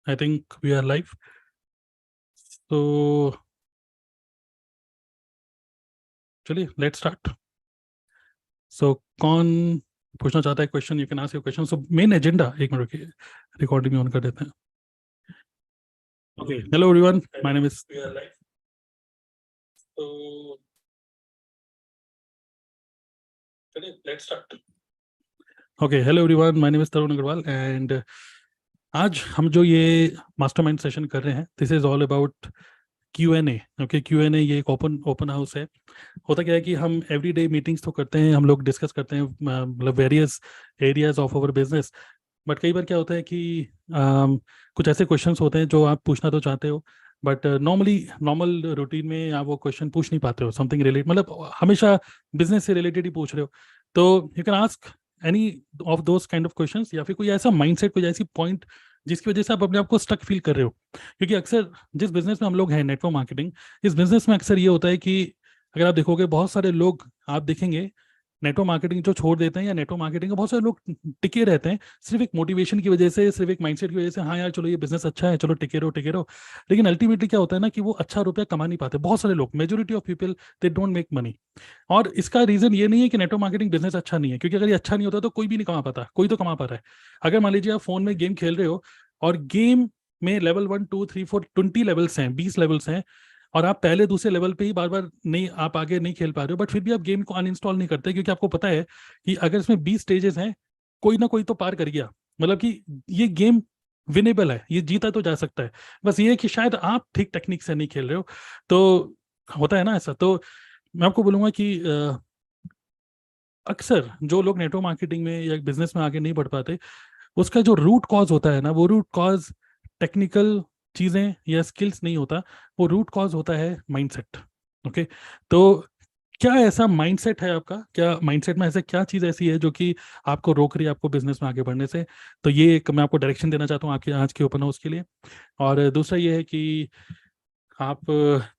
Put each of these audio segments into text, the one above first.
I think we are live. So चलिए let's start. So कौन पूछना चाहता है question? You can ask your question. So main agenda, एक मिनट रुकिए, रिकॉर्डिंग ऑन कर देते हैं. Okay, hello everyone, my name is, तो चलिए let's start. Okay, hello everyone, my name is Tarun Agarwal and आज हम जो ये मास्टरमाइंड सेशन कर रहे हैं, this is all about Q&A. ओके, Q&A ये एक ओपन हाउस है. होता क्या है कि हम एवरीडे मीटिंग्स तो करते हैं, हम लोग डिस्कस करते हैं मतलब various areas of our business. But कई बार क्या होता है कि कुछ ऐसे क्वेश्चंस होते हैं जो आप पूछना तो चाहते हो, बट नॉर्मल रूटीन में आप वो क्वेश्चन पूछ नहीं पाते हो. समथिंग रिलेटेड, मतलब हमेशा बिजनेस से रिलेटेड ही पूछ रहे हो, तो you can ask any of those kind of questions, या फिर कोई ऐसा माइंडसेट, कोई ऐसी पॉइंट जिसकी वजह से आप अपने आप को स्टक फील कर रहे हो. क्योंकि अक्सर जिस बिजनेस में हम लोग हैं, नेटवर्क मार्केटिंग, इस बिजनेस में अक्सर ये होता है कि अगर आप देखोगे बहुत सारे लोग, आप देखेंगे नेटवर्क मार्केटिंग जो छोड़ देते हैं, या नेटवर्क मार्केटिंग का बहुत सारे लोग टिके रहते हैं सिर्फ एक मोटिवेशन की वजह से, सिर्फ एक माइंडसेट की वजह से. हाँ यार चलो ये बिजनेस अच्छा है, चलो टिके रहो टिके रहो. लेकिन अल्टीमेटली क्या होता है ना कि वो अच्छा रुपया कमा नहीं पाते. बहुत सारे लोग, majority of people, they don't make money. और इसका रीजन ये नहीं है कि नेटवर्क मार्केटिंग बिजनेस अच्छा नहीं है, क्योंकि अगर ये अच्छा नहीं होता तो कोई भी नहीं कमा पाता. कोई तो कमा पा रहा है. अगर मान लीजिए आप फोन में गेम खेल रहे हो और गेम में लेवल 1 2 3 4 20 लेवल्स हैं, 20 लेवल्स हैं, और आप पहले दूसरे लेवल पे ही बार बार नहीं, आप आगे नहीं खेल पा रहे हो, बट फिर भी आप गेम को अनइंस्टॉल नहीं करते, क्योंकि आपको पता है कि अगर इसमें 20 स्टेजेस हैं, कोई ना कोई तो पार कर गया. मतलब कि ये गेम विनेबल है, ये जीता तो जा सकता है. बस ये है कि शायद आप ठीक टेक्निक से नहीं खेल रहे हो. तो होता है ना ऐसा. तो मैं आपको बोलूंगा कि अक्सर जो लोग नेटवर्क मार्केटिंग में या बिजनेस में आगे नहीं बढ़ पाते, उसका जो रूट कॉज होता है ना, वो रूट कॉज टेक्निकल चीजें या स्किल्स नहीं होता. वो रूट कॉज होता है माइंडसेट. ओके, तो क्या ऐसा माइंडसेट है आपका? क्या माइंडसेट में ऐसे क्या चीज ऐसी है जो कि आपको रोक रही है आपको बिजनेस में आगे बढ़ने से? तो ये एक मैं आपको डायरेक्शन देना चाहता हूँ आपके आज के ओपन हाउस के लिए. और दूसरा ये है कि आप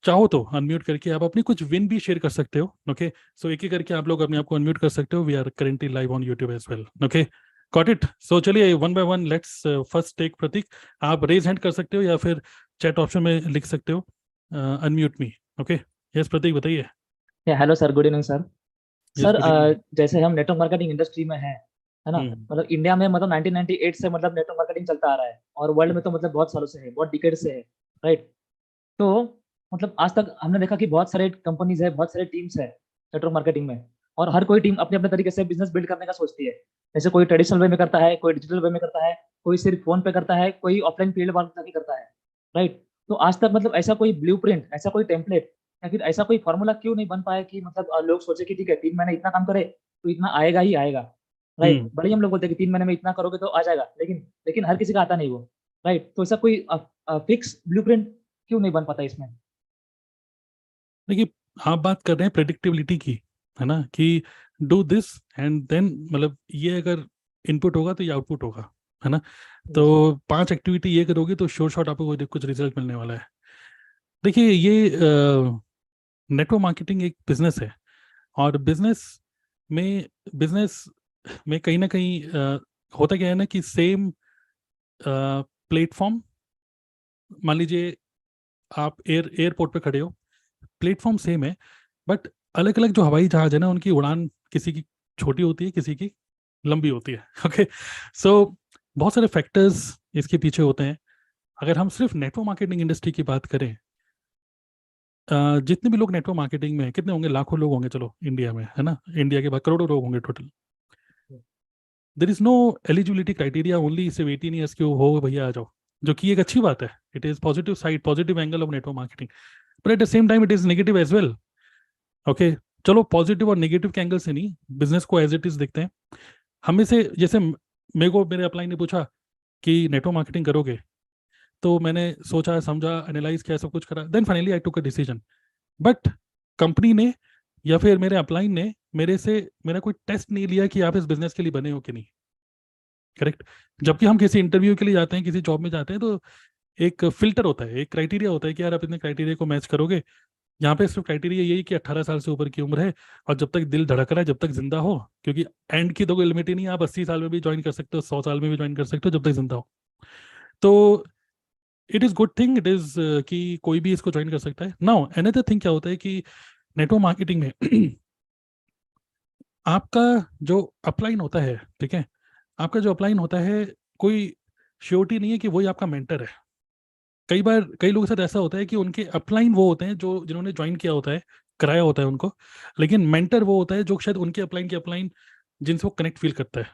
चाहो तो अनम्यूट करके आप अपनी कुछ विन भी शेयर कर सकते हो. ओके, सो एक एक करके आप लोग अपने आप को अनम्यूट कर सकते हो. We are currently live on YouTube as well. Okay, got it. So चलिए one by one let's first take Prateek. आप रेज हैंड कर सकते हो या फिर चैट ऑप्शन में लिख सकते हो अनम्यूट मी. ओके, यस प्रतीक बताइए. Hello sir, good evening sir. Yes, sir good evening. जैसे हम नेटवर्क मार्केटिंग इंडस्ट्री में हैं, है ना. हम्म. मतलब इंडिया में मतलब 1998 से मतलब नेटवर्क मार्केटिंग चलता आ रहा है, और वर्ल्ड में तो मतलब बहुत सालों से है, बहुत डिकेड से है. राइट. तो मतलब आज तक हमने देखा कि बहुत सारे कंपनीज है, बहुत सारे टीम्स है नेटवर्क मार्केटिंग में. और हर कोई टीम अपने अपने तरीके से बिजनेस बिल्ड करने का सोचती है. जैसे कोई ट्रेडिशनल वे में करता है, कोई डिजिटल वे में करता है, कोई सिर्फ फोन पे करता है, कोई ऑफलाइन फील्ड वर्क जाके करता है. राइट. तो आज तक मतलब ऐसा कोई ब्लूप्रिंट, ऐसा कोई टेम्पलेट, या फिर ऐसा कोई फॉर्मूला क्यों नहीं बन पाया कि मतलब लोग सोचे कि ठीक है 3 महीने इतना काम करे तो इतना आएगा ही आएगा. राइट. हम्म. बड़े ही हम लोग बोलते हैं कि 3 महीने में इतना करोगे तो आ जाएगा, लेकिन लेकिन हर किसी का आता नहीं वो. राइट. तो ऐसा कोई फिक्स ब्लूप्रिंट क्यों नहीं बन पाता इसमें? देखिए, आप बात कर रहे हैं प्रेडिक्टेबिलिटी की, है ना, कि डू दिस एंड देन, मतलब ये अगर इनपुट होगा तो ये आउटपुट होगा, है ना. यस. तो 5 एक्टिविटी ये करोगे तो श्योर शॉट आपको कुछ रिजल्ट मिलने वाला है. देखिए, ये नेटवर्क मार्केटिंग एक बिजनेस है, और बिजनेस में कहीं ना कहीं होता क्या है ना कि सेम प्लेटफॉर्म, मान लीजिए आप एयरपोर्ट पे खड़े हो, प्लेटफॉर्म सेम है, बट अलग अलग जो हवाई जहाज है ना, उनकी उड़ान किसी की छोटी होती है, किसी की लंबी होती है. ओके, सो बहुत सारे फैक्टर्स इसके पीछे होते हैं. अगर हम सिर्फ नेटवर्क मार्केटिंग इंडस्ट्री की बात करें, जितने भी लोग नेटवर्क मार्केटिंग में हैं, कितने होंगे? लाखों लोग होंगे चलो इंडिया में, है ना. इंडिया के बाद करोड़ों लोग होंगे total. There is no eligibility criteria, only सिर्फ 18 ईयर्स के हो भैया आ जाओ, जो कि एक अच्छी बात है. It is positive side, positive angle of network marketing, but at the same time it is negative as well. Okay, चलो पॉजिटिव और नेगेटिव के एंगल से नहीं, बिजनेस को एज इट इज देखते हैं. हमें से जैसे मेरे को मेरे अपलाइन ने पूछा कि नेटवर्क मार्केटिंग करोगे, तो मैंने सोचा, समझा, एनालाइज किया, सब कुछ करा, then finally I took a decision. But company ने या फिर मेरे अपलाइन ने मेरे से मेरा कोई टेस्ट नहीं लिया कि आप इस बिजनेस के लिए बने हो कि नहीं. करेक्ट. जबकि हम किसी इंटरव्यू के लिए जाते हैं, किसी जॉब में जाते हैं, तो एक फिल्टर होता है, एक क्राइटेरिया होता है कि यार आप इतने क्राइटेरिया को मैच करोगे. यहाँ पे सिर्फ क्राइटेरिया यही कि 18 साल से ऊपर की उम्र है, और जब तक दिल धड़क रहा है, जब तक जिंदा हो, क्योंकि एंड की तो कोई लिमिट ही नहीं है. आप 80 साल में भी ज्वाइन कर सकते हो, 100 साल में भी ज्वाइन कर सकते हो, जब तक जिंदा हो. तो it is good thing, it is कि कोई भी इसको ज्वाइन कर सकता है. नाउ अनदर थिंग क्या होता है कि नेटवर्क मार्केटिंग में आपका जो अपलाइन होता है, ठीक है, आपका जो अपलाइन होता है, कोई श्योरिटी नहीं है कि वही आपका मेंटर है. कई बार कई लोगों के साथ ऐसा होता है कि उनके अपलाइन वो होते हैं जो जिन्होंने ज्वाइन किया होता है, कराया होता है उनको, लेकिन मेंटर वो होता है जो शायद उनके अपलाइन के अपलाइन जिनसे वो कनेक्ट फील करता है.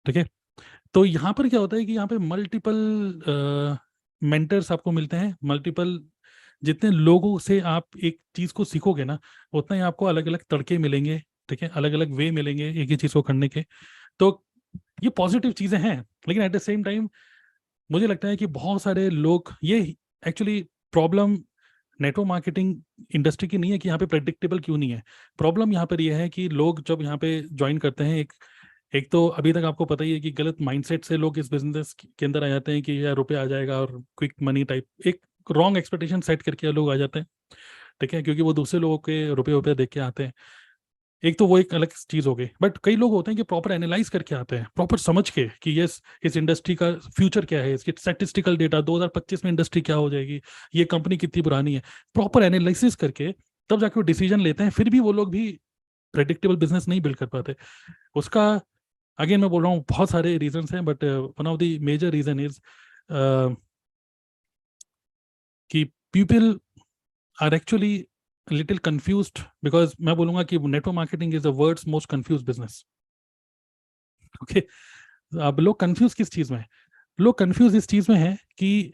ठीक है. तो यहाँ पर क्या होता है कि यहाँ पे मल्टीपल मेंटर्स आपको मिलते हैं, मल्टीपल, जितने लोगों से आप एक चीज को सीखोगे ना, उतना ही आपको अलग अलग तड़के मिलेंगे. ठीक है, अलग अलग वे मिलेंगे एक ही चीज को करने के. तो ये पॉजिटिव चीजें हैं, लेकिन एट द सेम टाइम मुझे लगता है कि बहुत सारे लोग ये actually problem network marketing industry की नहीं है कि यहाँ पे प्रेडिक्टेबल क्यों नहीं है. प्रॉब्लम यहाँ पर यह है कि लोग जब यहाँ पे ज्वाइन करते हैं, एक एक तो अभी तक आपको पता ही है कि गलत माइंडसेट से लोग इस बिजनेस के अंदर आ जाते हैं कि यार रुपया आ जाएगा और क्विक मनी टाइप, एक रॉन्ग एक्सपेक्टेशन सेट करके लोग आ जाते हैं. ठीक है, क्योंकि वो दूसरे लोगों के रुपये रुपये देख के आते हैं. एक तो वो एक अलग चीज हो गई, बट कई लोग होते हैं कि प्रॉपर एनालाइज करके आते हैं, प्रॉपर समझ के कि यस इस इंडस्ट्री का फ्यूचर क्या है, इसकी स्टैटिस्टिकल डेटा 2025 में इंडस्ट्री क्या हो जाएगी, ये कंपनी कितनी पुरानी है, प्रॉपर एनालिसिस करके तब जाके वो डिसीजन लेते हैं. फिर भी वो लोग भी प्रेडिक्टेबल बिजनेस नहीं बिल्ड कर पाते. उसका अगेन मैं बोल रहा हूँ बहुत सारे रीजंस हैं, but one of the major reason is कि people are actually little confused, because मैं बोलूंगा कि network marketing is the world's most confuse business. Okay. अब लोग कंफ्यूज किस चीज में है? लोग कंफ्यूज इस चीज में है कि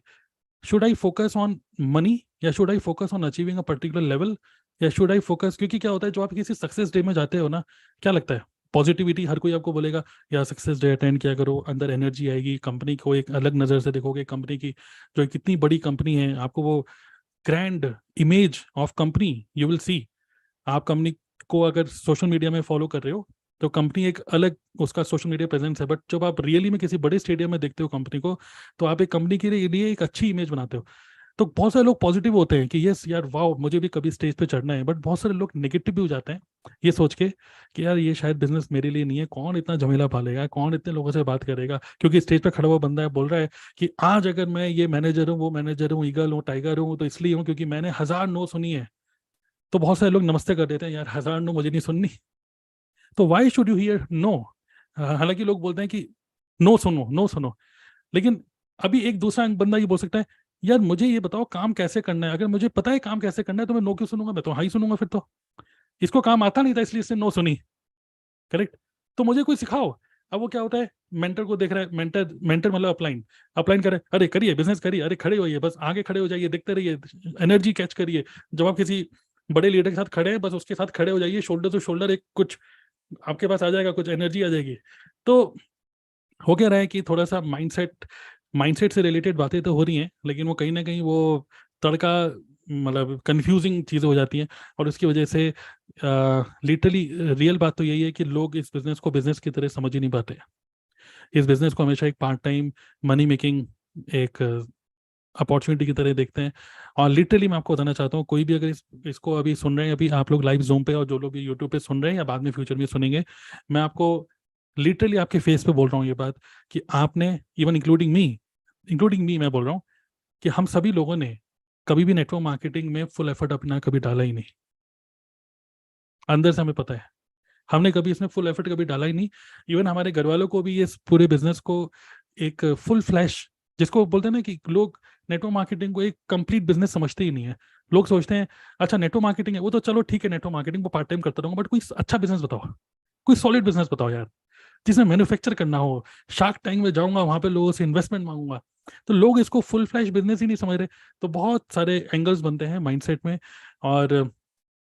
should I focus on money, या should I focus on achieving a particular level, या शुड आई फोकस, क्योंकि क्या होता है जो आप किसी सक्सेस डे में जाते हो ना, क्या लगता है, पॉजिटिविटी, हर कोई आपको बोलेगा यार सक्सेस डे अटेंड किया करो, अंदर एनर्जी आएगी, कंपनी को एक अलग नज़र से देखोगे, कंपनी की जो कितनी बड़ी कंपनी है, आपको वो grand image of company you will see. आप कंपनी को अगर सोशल मीडिया में फॉलो कर रहे हो तो कंपनी एक अलग उसका सोशल मीडिया प्रेजेंस है, बट जब आप रियली में किसी बड़े स्टेडियम में देखते हो कंपनी को, तो आप एक कंपनी के लिए एक अच्छी इमेज बनाते हो. तो बहुत सारे लोग पॉजिटिव होते हैं कि यस यार वाओ मुझे भी कभी स्टेज पे चढ़ना है, बट बहुत सारे लोग नेगेटिव भी हो जाते हैं ये सोच के कि यार ये शायद बिजनेस मेरे लिए नहीं है, कौन इतना झमेला पालेगा, कौन इतने लोगों से बात करेगा, क्योंकि स्टेज पे खड़ा हुआ बंदा है बोल रहा है कि आज अगर मैं ये मैनेजर हूँ, वो मैनेजर हूँ, ईगल हूँ, टाइगर हूँ, तो इसलिए हूँ क्योंकि मैंने 1000 नो सुनी है. तो बहुत सारे लोग नमस्ते कर देते हैं, यार 1000 नो मुझे नहीं सुननी, तो why should you hear no. हालांकि लोग बोलते हैं कि नो सुनो, नो सुनो, लेकिन अभी एक दूसरा बंदा ये बोल सकता है यार मुझे ये बताओ काम कैसे करना है, अगर मुझे पता है काम कैसे करना है तो मैं नो क्यों सुनूंगा, मैं तो हाँ ही सुनूंगा. फिर तो इसको काम आता नहीं था इसलिए इसने नो सुनी. करेक्ट. तो मुझे कोई सिखाओ. अब वो क्या होता है, मेंटर को देख रहा है, मेंटर मेंटर मतलब अपलाइन, अपलाइन करे, अरे करिए बिजनेस करिए, अरे खड़े होइए, बस आगे खड़े हो जाइए, देखते रहिए, एनर्जी कैच करिए. जब आप किसी बड़े लीडर के साथ खड़े हैं, बस उसके साथ खड़े हो जाइए, शोल्डर टू शोल्डर, एक कुछ आपके पास आ जाएगा, कुछ एनर्जी आ जाएगी. तो हो क्या रहा है कि थोड़ा सा माइंडसेट माइंडसेट से रिलेटेड बातें तो हो रही हैं, लेकिन वो कहीं ना कहीं वो तड़का, मतलब कंफ्यूजिंग चीज़ें हो जाती हैं. और उसकी वजह से लिटरली रियल बात तो यही है कि लोग इस बिजनेस को बिजनेस की तरह समझ ही नहीं पाते. इस बिजनेस को हमेशा एक पार्ट टाइम मनी मेकिंग, एक अपॉर्चुनिटी की तरह देखते हैं. और लिटरली मैं आपको बताना चाहता हूँ, कोई भी अगर इसको अभी सुन रहे हैं, अभी आप लोग लाइव जूम पे, और जो लोग भी यूट्यूब पे सुन रहे हैं या बाद में फ्यूचर में सुनेंगे, मैं आपको लिटरली आपके फेस पे बोल रहा हूँ ये बात कि आपने, इवन इंक्लूडिंग मी मैं बोल रहा हूँ कि हम सभी लोगों ने कभी भी नेटवर्क मार्केटिंग में फुल एफर्ट अपना कभी डाला ही नहीं. अंदर से हमें पता है हमने कभी इसमें फुल एफर्ट कभी डाला ही नहीं. इवन हमारे घर वालों को भी ये पूरे बिजनेस को एक फुल फ्लैश, जिसको बोलते हैं ना कि लोग नेटवर्क मार्केटिंग को एक कंप्लीट बिजनेस समझते ही नहीं है. लोग सोचते हैं अच्छा नेटवर्क मार्केटिंग है वो तो चलो ठीक है, नेटवर्क मार्केटिंग को पार्ट टाइम करता रहूंगा, बट कोई अच्छा बिजनेस बताओ, कोई सॉलिड बिजनेस बताओ यार, जिसमें मैन्युफैक्चर करना हो, शार्क टैंक में जाऊंगा वहां पे लोगों से इन्वेस्टमेंट मांगूंगा. तो लोग इसको फुल फ्लैश बिजनेस ही नहीं समझ रहे. तो बहुत सारे एंगल्स बनते हैं माइंडसेट में. और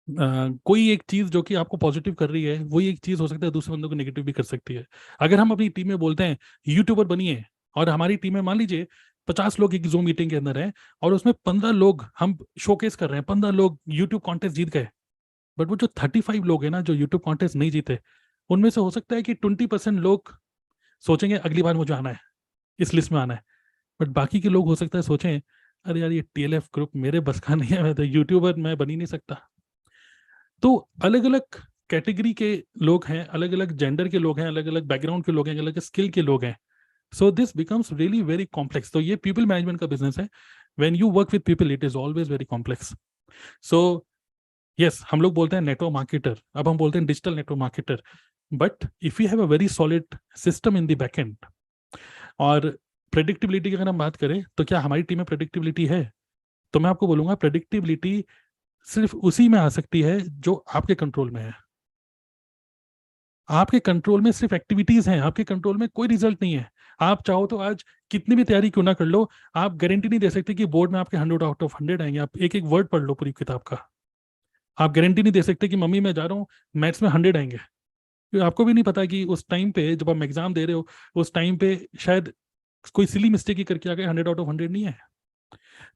कोई एक चीज जो कि आपको पॉजिटिव कर रही है, वही एक चीज हो सकता है दूसरे बंदों को नेगेटिव भी कर सकती है. अगर हम अपनी टीम में बोलते हैं यूट्यूबर बनिए, और हमारी टीम में मान लीजिए 50 लोग एक जूम मीटिंग के अंदर हैं, और उसमें 15 लोग हम शोकेस कर रहे हैं, 15 लोग यूट्यूब कॉन्टेस्ट जीत गए, बट वो जो 35 लोग हैं ना जो यूट्यूब कॉन्टेस्ट नहीं जीते, उनमें से हो सकता है कि 20% लोग सोचेंगे अगली बार मुझे आना है, इस लिस्ट में आना है. बट बाकी के लोग हो सकता है सोचें अरे यार ये टीएलएफ ग्रुप मेरे बस का नहीं है, मैं तो यूट्यूबर मैं बन ही नहीं सकता. तो अलग अलग कैटेगरी के लोग हैं, अलग अलग जेंडर के लोग हैं, अलग अलग बैकग्राउंड के लोग हैं, अलग अलग स्किल के लोग हैं. So this becomes really very complex. तो ये पीपल मैनेजमेंट का बिजनेस है. When you work with people it is always very complex. So yes, हम लोग बोलते हैं नेटवर्क मार्केटर, अब हम बोलते हैं digital network marketer. But if you have a very solid system in the backend, और प्रेडिक्टिबिलिटी की अगर हम बात करें तो क्या हमारी टीम में प्रेडिक्टिबिलिटी है? तो मैं आपको बोलूंगा प्रेडिक्टिबिलिटी सिर्फ उसी में आ सकती है जो आपके कंट्रोल में है. आपके कंट्रोल में सिर्फ एक्टिविटीज हैं, आपके कंट्रोल में कोई रिजल्ट नहीं है. आप चाहो तो आज कितनी भी तैयारी क्यों ना कर लो, आप गारंटी नहीं दे सकते कि बोर्ड में आपके 100 आउट ऑफ 100 आएंगे. आप एक एक वर्ड पढ़ लो पूरी किताब का, आप गारंटी नहीं दे सकते कि मम्मी मैं जा रहा हूँ मैथ्स में 100 आएंगे. क्योंकि आपको भी नहीं पता कि उस टाइम पे जब आप एग्जाम दे रहे हो उस टाइम पे शायद कोई सिली मिस्टेक ही करके आ गए, 100 आउट ऑफ 100 नहीं है.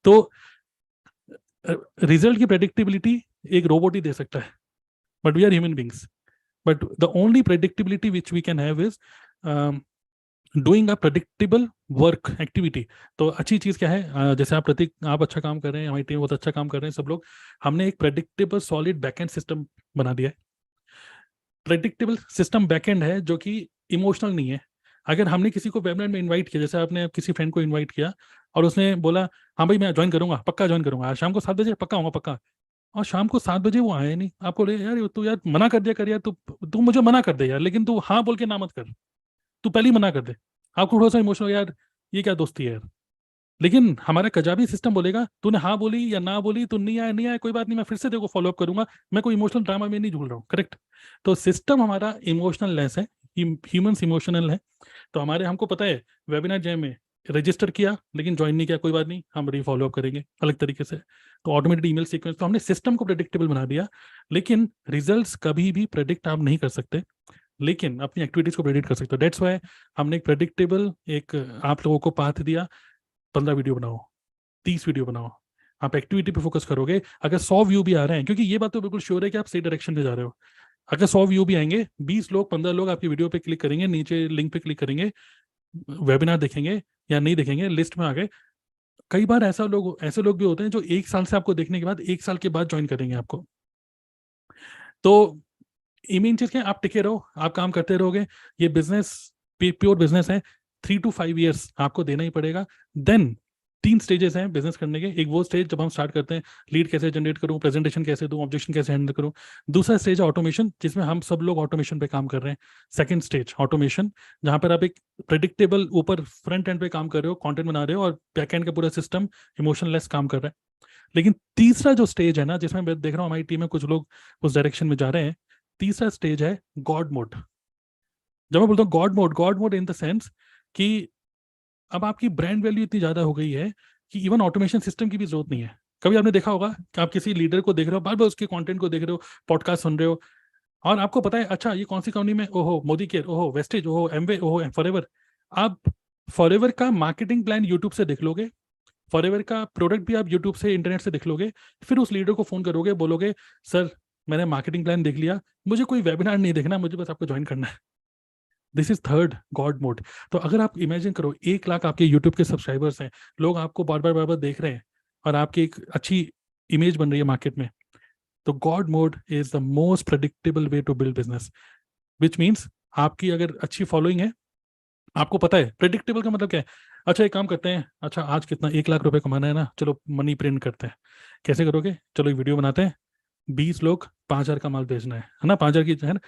तो रिजल्ट की प्रेडिक्टेबिलिटी एक रोबोट ही दे सकता है, but we are human beings. But the only predictability which we can have is doing a predictable work activity. तो अच्छी चीज क्या है, जैसे आप प्रतीक आप अच्छा काम कर रहे हैं, हमारी टीम बहुत अच्छा काम कर रहे हैं, सब लोग, हमने एक प्रेडिक्टेबल सॉलिड बैकएंड सिस्टम बना दिया है. प्रेडिक्टेबल सिस्टम बैकएंड है जो कि इमोशनल नहीं है. अगर हमने किसी को वेबिनार में इनवाइट किया, जैसे आपने किसी फ्रेंड को इनवाइट किया और उसने बोला हाँ भाई मैं ज्वाइन करूंगा, पक्का ज्वाइन करूंगा, आज शाम को 7 बजे पक्का आऊंगा पक्का, और शाम को 7 बजे वो आया नहीं, आपको लगे यार तू यार मना कर दिया कर यार, तू मुझे मना कर दे यार, लेकिन तू हाँ बोल के ना मत कर, तू पहले ही मना कर दे. आपको थोड़ा सा इमोशनल यार, ये क्या दोस्ती है यार. लेकिन हमारा कजाबी सिस्टम बोलेगा तूने हाँ बोली या ना बोली, तू नहीं आया नहीं आया कोई बात नहीं, मैं फिर से देखो फॉलो अप करूंगा, मैं कोई इमोशनल ड्रामा में नहीं झूल रहा हूँ. करेक्ट. तो सिस्टम हमारा इमोशनल लेस है, ह्यूमंस इमोशनल है. तो हमारे हमको पता है वेबिनार जैम में रजिस्टर किया लेकिन ज्वाइन नहीं किया, कोई बात नहीं, हम री फॉलो अप करेंगे अलग तरीके से. तो ऑटोमेटेड ईमेल सीक्वेंस, तो हमने सिस्टम को प्रेडिक्टेबल बना दिया. लेकिन रिजल्ट्स कभी भी प्रेडिक्ट आप नहीं कर सकते, लेकिन अपनी एक्टिविटीज को प्रेडिक्ट कर सकते हो. डेट्स वाई हमने एक प्रेडिक्टेबल एक आप लोगों को पाथ दिया, 15 वीडियो बनाओ, 30 वीडियो बनाओ. आप एक्टिविटी पे फोकस करोगे, अगर 100 व्यू भी आ रहे हैं, क्योंकि ये बात तो बिल्कुल श्योर है कि आप सही डायरेक्शन में जा रहे हो. अगर 100 व्यू भी आएंगे, 20 लोग 15 लोग आपकी वीडियो पे क्लिक करेंगे, नीचे लिंक पे क्लिक करेंगे, वेबिनार देखेंगे या नहीं देखेंगे लिस्ट में आ गए. कई बार ऐसे लोग भी होते हैं जो 1 साल से आपको देखने के बाद 1 साल के बाद ज्वाइन करेंगे आपको. तो मेन चीज क्या है, आप टिके रहो, आप काम करते रहोगे. ये बिजनेस प्योर बिजनेस है, 3 to 5 years आपको देना ही पड़ेगा. देन 3 स्टेजेस हैं बिजनेस करने के. एक वो स्टेज जब हम स्टार्ट करते हैं, लीड कैसे जनरेट करूं, प्रेजेंटेशन कैसे दूं, ऑब्जेक्शन कैसे हैंडल करूं. दूसरा स्टेज है ऑटोमेशन, जिसमें हम सब लोग ऑटोमेशन पे काम कर रहे हैं. सेकंड स्टेज ऑटोमेशन, जहां पर आप एक प्रेडिक्टेबल ऊपर फ्रंट एंड पे काम कर रहे हो, कंटेंट बना रहे हो, और बैक एंड का पूरा सिस्टम इमोशनलेस काम कर रहा है. लेकिन तीसरा जो स्टेज है ना, जिसमें मैं देख रहा हूँ हमारी टीम में कुछ लोग उस डायरेक्शन में जा रहे हैं, तीसरा स्टेज है गॉड मोड. जब मैं बोलता हूँ God mode in the sense कि अब आपकी ब्रांड वैल्यू इतनी ज्यादा हो गई है कि इवन ऑटोमेशन सिस्टम की भी जरूरत नहीं है. कभी आपने देखा होगा कि आप किसी लीडर को देख रहे हो, बार बार उसके कंटेंट को देख रहे हो, पॉडकास्ट सुन रहे हो, और आपको पता है अच्छा ये कौन सी कंपनी में, ओहो मोदी केयर, ओहो वेस्टेज, ओहो एमवे, ओहो फॉरएवर. आप फॉरएवर का मार्केटिंग प्लान यूट्यूब से देख लोगे, फॉरएवर का प्रोडक्ट भी आप यूट्यूब से इंटरनेट से देख लोगे. फिर उस लीडर को फोन करोगे, बोलोगे सर मैंने मार्केटिंग प्लान देख लिया, मुझे कोई वेबिनार नहीं देखना, मुझे बस आपको ज्वाइन करना है. This is third God mode. तो अगर आप इमेजिन करो 1 लाख आपके यूट्यूब के सब्सक्राइबर्स हैं, लोग आपको बार बार देख रहे हैं, और आपकी एक अच्छी इमेज बन रही है मार्केट में, तो god mode is the most predictable way to build business. Which means आपकी अगर अच्छी फॉलोइंग है, आपको पता है प्रेडिक्टेबल का मतलब क्या है. अच्छा एक काम करते हैं, अच्छा आज कितना 1 लाख रुपए कमाना है ना, चलो मनी प्रिंट करते हैं. कैसे करोगे, चलो एक वीडियो बनाते हैं, 20 लोग 5,000 का माल बेचना है ना, 5,000 की है ना,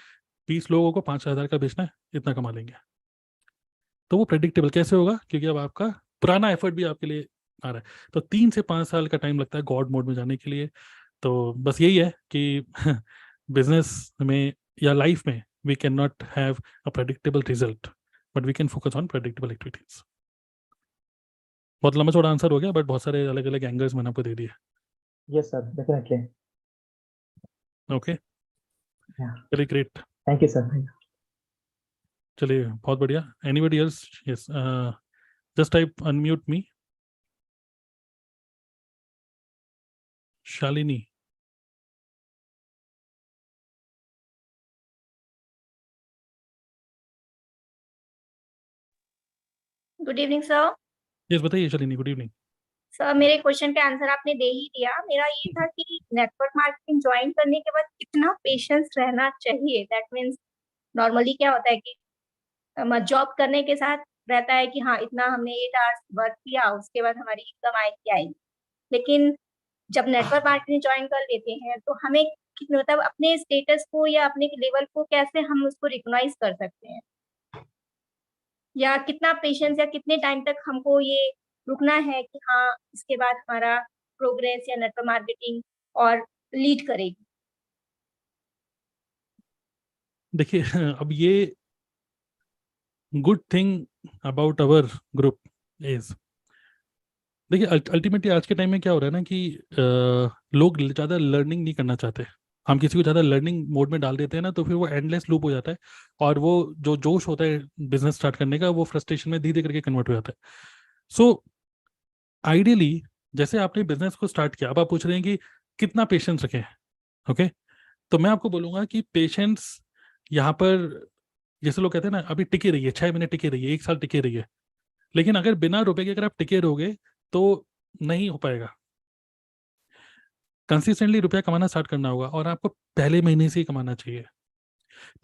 20 लोगों को 5,000 का बेचना है, इतना कमा लेंगे. तो वो प्रेडिक्टेबल कैसे होगा, क्योंकि अब आपका पुराना एफर्ट भी आपके लिए आ रहा है. तो 3 से 5 साल का टाइम लगता है गॉड मोड में जाने के लिए. तो बस यही है कि बिजनेस में या लाइफ में we can not have a predictable result, but we can focus on predictable activities. बहुत लंबा चौड़ा आंसर हो गया, बट बहुत सारे अलग अलग एंगल्स मैंने आपको दे दिए. Yes, sir. Definitely. Okay, Yeah. चलिए ग्रेट. Thank you, sir. चलिए बहुत बढ़िया. Anybody else? Yes, just type unmute me. Shalini. Good evening sir. Yes बताइए शालिनी, गुड इवनिंग. सर मेरे क्वेश्चन का आंसर आपने दे ही दिया. मेरा ये था कि नेटवर्क मार्केटिंग ज्वाइन करने के बाद कितना पेशेंस रहना चाहिए. दैट मीन्स नॉर्मली क्या होता है कि जॉब करने के साथ रहता है कि हाँ इतना हमने 8 आवर्स वर्क किया, उसके बाद हमारी इनकम आएगी। लेकिन जब नेटवर्क मार्केटिंग ज्वाइन कर लेते हैं तो हमें मतलब अपने स्टेटस को या अपने लेवल को कैसे हम उसको रिकॉग्नाइज कर सकते हैं, या कितना पेशेंस या कितने टाइम तक हमको ये रुकना है कि हाँ इसके बाद हमारा प्रोग्रेस या नेटवर्क मार्केटिंग और लीड करेगी। देखिए अब ये good thing about our group is, देखिए अल्टीमेटली आज के टाइम में क्या हो रहा है ना कि लोग ज़्यादा लर्निंग नहीं करना चाहते। हम किसी को ज़्यादा लर्निंग मोड में डाल देते हैं ना, तो फिर वो एंडलेस लूप हो जाता है, और वो जो जोश होता है बिजनेस स्टार्ट करने का, वो फ्रस्ट्रेशन में धीरे धीरे करके कन्वर्ट हो जाता है। सो आइडियली, जैसे आपने बिजनेस को स्टार्ट किया, अब आप पूछ रहे हैं कि कितना पेशेंस रखें। ओके, तो मैं आपको बोलूंगा कि पेशेंस यहाँ पर, जैसे लोग कहते हैं ना, अभी टिके रहिए, 6 महीने टिके रहिए, 1 साल टिके रहिए, लेकिन अगर बिना रुपए के अगर आप टिके रहोगे तो नहीं हो पाएगा। कंसिस्टेंटली रुपया कमाना स्टार्ट करना होगा, और आपको पहले महीने से ही कमाना चाहिए।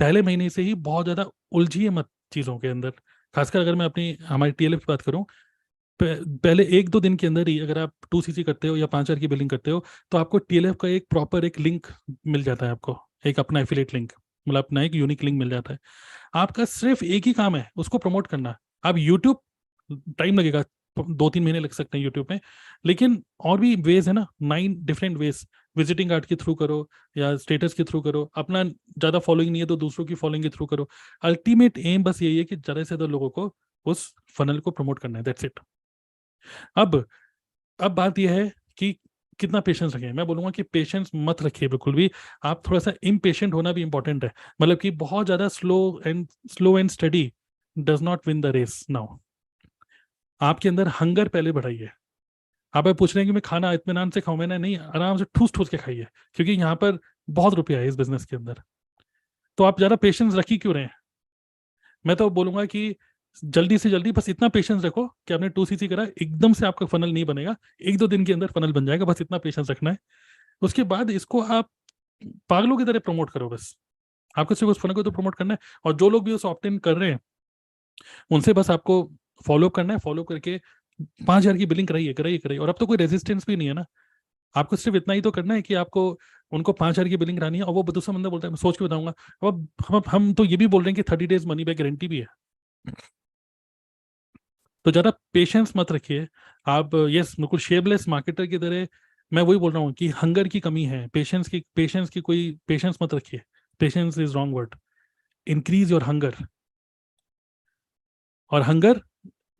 पहले महीने से ही बहुत ज़्यादा उलझिए मत चीज़ों के अंदर। खासकर अगर मैं अपनी हमारी टीएलएफ की बात करूं, पहले 1-2 दिन के अंदर ही अगर आप 2 सीसी करते हो या 5 हजार की बिलिंग करते हो, तो आपको टीएलएफ का एक प्रॉपर एक लिंक मिल जाता है, आपको एक अपना एफिलिएट लिंक, मतलब अपना एक यूनिक लिंक मिल जाता है। आपका सिर्फ एक ही काम है, उसको प्रमोट करना। आप यूट्यूब, टाइम लगेगा, 2-3 महीने लग सकते हैं यूट्यूब में, लेकिन और भी वेज है ना, 9 डिफरेंट वेज। विजिटिंग कार्ड के थ्रू करो, या स्टेटस के थ्रू करो, अपना ज़्यादा फॉलोइंग नहीं है तो दूसरों की फॉलोइंग के थ्रू करो। अल्टीमेट एम बस यही है कि ज़्यादा से ज़्यादा लोगों को उस फनल को प्रमोट करना है, दैट्स इट। अब अब बात यह है कि कितना पेशेंस रखें। मैं बोलूंगा कि पेशेंस मत रखिए बिल्कुल भी। आप थोड़ा सा इम्पेशेंट होना भी इंपॉर्टेंट है, मतलब कि बहुत ज्यादा slow and study does not win the race now. आपके अंदर हंगर पहले बढ़ाइए। आप पूछ रहे हैं कि मैं खाना इत्मीनान से खाऊं, मैंने नहीं, आराम से ठूस ठूस के खाइए, क्योंकि यहाँ पर बहुत रुपया है इस बिजनेस के अंदर। तो आप ज्यादा पेशेंस रखी क्यों रहे हैं? मैं तो बोलूंगा कि जल्दी से जल्दी बस इतना पेशेंस रखो कि आपने 2 सीसी करा, एकदम से आपका फनल नहीं बनेगा, 1-2 दिन के अंदर फनल बन जाएगा, बस इतना पेशेंस रखना है। उसके बाद इसको आप पागलों की तरह प्रमोट करो बस। आपको सिर्फ उस फनल को तो प्रमोट करना है, और जो लोग भी उस ऑप्ट इन कर रहे हैं उनसे बस आपको फॉलो करना है। फॉलो करके 5 हजार की बिलिंग कराइए कराइए कराइए, और अब तो कोई रेजिस्टेंस भी नहीं है ना। आपको सिर्फ इतना ही तो करना है कि आपको उनको 5 हजार की बिलिंग करानी है, और वो दूसरा बंदा बोलता है मैं सोच के बताऊंगा। अब हम तो ये भी बोल रहे हैं कि 30 डेज मनी बैक गारंटी भी है। तो ज़्यादा पेशेंस मत रखिए आप। यस, बिल्कुल शेपलेस मार्केटर की तरह मैं वही बोल रहा हूँ कि हंगर की कमी है, पेशेंस की कोई पेशेंस मत रखिए। Patience is wrong word. Increase your hunger. और हंगर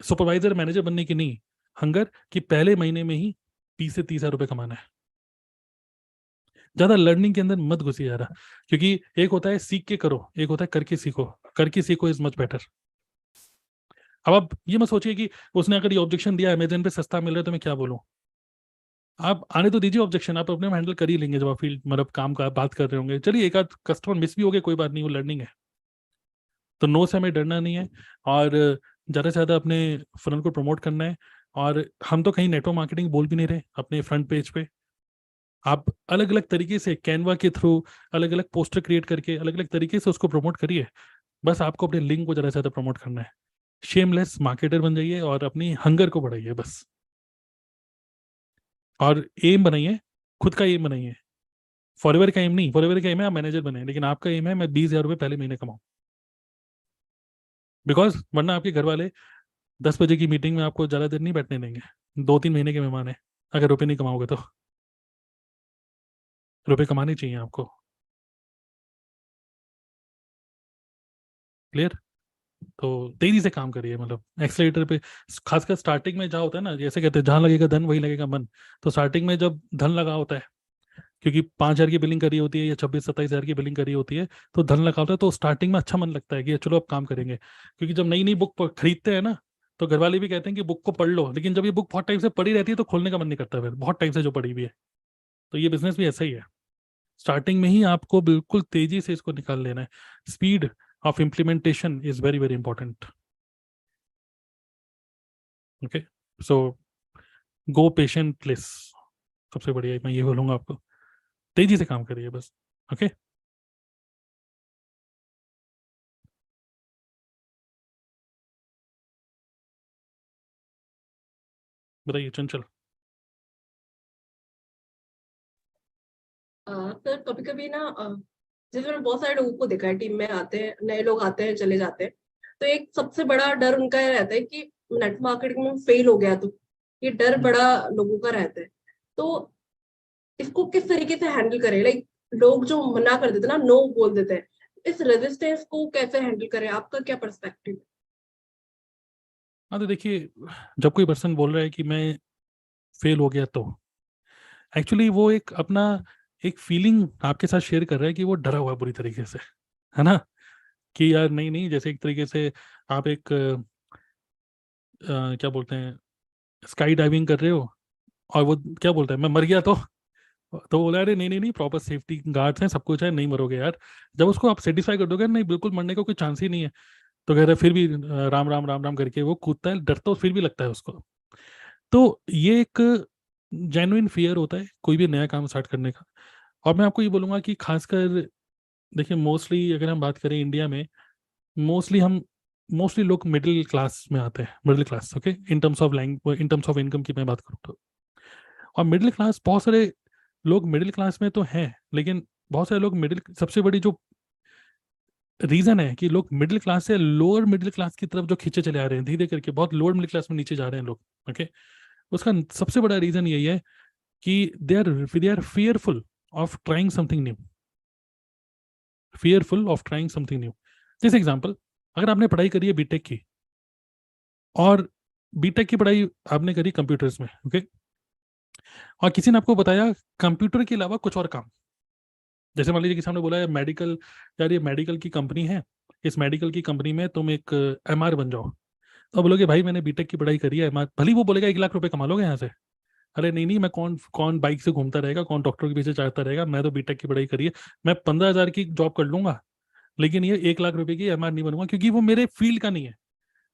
सुपरवाइजर मैनेजर बनने की नहीं, हंगर कि पहले महीने में ही 20 से 30 हजार रुपये कमाना है। ज्यादा लर्निंग के अंदर मत घुसी जा रहा, क्योंकि एक होता है सीख के करो, एक होता है करके सीखो। करके सीखो इज मच बेटर। अब आप ये मत सोचिए कि उसने अगर ये ऑब्जेक्शन दिया अमेजन पे सस्ता मिल रहा है तो मैं क्या बोलूं। आप आने तो दीजिए ऑब्जेक्शन, आप अपने हैंडल कर ही लेंगे जब आप फील्ड मतलब काम का बात कर रहे होंगे। चलिए एक आध कस्टमर मिस भी हो गए, कोई बात नहीं, वो लर्निंग है। तो नो से हमें डरना नहीं है, और ज़्यादा से ज़्यादा अपने फनल को प्रमोट करना है। और हम तो कहीं नेटवर्क मार्केटिंग बोल भी नहीं रहे अपने फ्रंट पेज पे। आप अलग अलग तरीके से कैनवा के थ्रू अलग अलग पोस्टर क्रिएट करके अलग अलग तरीके से उसको प्रमोट करिए। बस आपको अपने लिंक को ज़्यादा से ज़्यादा प्रमोट करना है। शेमलेस मार्केटर बन जाइए और अपनी हंगर को बढ़ाइए बस। और एम बनाइए, खुद का एम बनाइए। फॉरएवर का एम नहीं, फॉरएवर का एम है आप मैनेजर बने, लेकिन आपका एम है मैं 20 हजार रुपये पहले महीने कमाऊं। बिकॉज वरना आपके घर वाले 10 बजे की मीटिंग में आपको ज़्यादा देर नहीं बैठने देंगे। 2-3 महीने के मेहमान है, अगर रुपये नहीं कमाओगे तो। रुपये कमाने चाहिए आपको। क्लियर? तो तेजी से काम करिए, मतलब एक्सेलेरेटर पे। खासकर स्टार्टिंग में जहाँ होता है ना, जैसे कहते हैं जहाँ लगेगा धन वही लगेगा मन। तो स्टार्टिंग में जब धन लगा होता है, क्योंकि 5 हजार की बिलिंग करी होती है या 26-27 हजार की बिलिंग करी होती है, तो धन लगा होता है, तो स्टार्टिंग में अच्छा मन लगता है कि चलो अब काम करेंगे। क्योंकि जब नई नई बुक खरीदते हैं ना, तो घर वाले भी कहते हैं कि बुक को पढ़ लो, लेकिन जब ये बुक बहुत टाइम से पड़ी रहती है तो खोलने का मन नहीं करता, फिर बहुत टाइम से जो पड़ी हुई है। तो ये बिजनेस भी ऐसा ही है। स्टार्टिंग में ही आपको बिल्कुल तेजी से इसको निकाल लेना है। Speed of implementation is very very important. Okay, so go patientless. सबसे बढ़िया मैं ये बोलूंगा आपको, तेजी से काम करिए बस। ओके। बताइए चंचल। सर कभी कभी ना जैसे मैंने बहुत सारे लोगों को देखा है, टीम में आते हैं नए लोग, आते हैं चले जाते हैं, तो एक सबसे बड़ा डर उनका ये रहता है कि नेट मार्केटिंग में फेल हो गया तो, ये डर बड़ा लोगों का रहता है। तो इसको किस तरीके से हैंडल करें? लाइक लोग जो मना कर देते हैं ना, नो बोल देते हैं, इस रेजिस्टेंस को कैसे हैंडल करें? आपका क्या पर्सपेक्टिव है? हाँ तो देखिए, जब कोई पर्सन बोल रहा है कि मैं फेल हो गया तो एक्चुअली वो एक अपना एक फीलिंग आपके साथ शेयर कर रहा है कि वो डरा हुआ है बुरी तरीके से, है ना। कि यार नहीं नहीं, जैसे एक तरीके से आप एक क्या बोलते हैं, स्काई डाइविंग कर रहे हो और वो क्या बोलता है मैं मर गया तो बोला अरे नहीं नहीं नहीं, प्रॉपर सेफ्टी गार्ड्स हैं, सब कुछ है, नहीं मरोगे यार। जब उसको आप सेटिस्फाई कर दोगे नहीं बिल्कुल मरने का कोई चांस ही नहीं है, तो कह रहे फिर भी राम राम राम राम करके वो कूदता है, डर तो फिर भी लगता है उसको। तो ये एक जेन्युइन फियर होता है कोई भी नया काम स्टार्ट करने का। और मैं आपको ये बोलूँगा कि खासकर देखिए, मोस्टली अगर हम बात करें इंडिया में, मोस्टली लोग मिडिल क्लास में आते हैं, middle class, okay, in terms of language, in terms of income की मैं बात करूँ तो। और मिडिल क्लास, बहुत सारे लोग मिडिल क्लास में तो हैं, लेकिन बहुत सारे लोग मिडिल, सबसे बड़ी जो रीजन है कि लोग मिडिल क्लास से लोअर मिडिल क्लास की तरफ जो खींचे चले आ रहे हैं धीरे करके, बहुत लोअर मिडिल क्लास में नीचे जा रहे हैं लोग, ओके। उसका सबसे बड़ा रीजन यही है कि they are fearful of trying something new, fearful of trying something new. जैसे एग्जांपल, अगर आपने पढ़ाई करी है बीटेक की, और बीटेक की पढ़ाई आपने करी कंप्यूटर्स में, ओके, और किसी ने आपको बताया कंप्यूटर के अलावा कुछ और काम, जैसे मान लीजिए कि सामने बोला है मेडिकल, यार ये मेडिकल की कंपनी है, इस मेडिकल की कंपनी में तुम एक एमआर बन जाओ। तो अब बोलोगे भाई मैंने बीटेक की पढ़ाई करी है, एमआर, भले ही वो बोलेगा 1 लाख रुपए कमा लोगे यहाँ से। अरे नहीं नहीं, मैं कौन कौन बाइक से घूमता रहेगा, कौन डॉक्टर के पीछे चाहता रहेगा, मैं तो बीटेक की पढ़ाई करी है, मैं 15,000 की जॉब कर लूंगा, लेकिन ये 1 लाख रुपए की एमआर नहीं बनूंगा, क्योंकि वो मेरे फील्ड का नहीं है।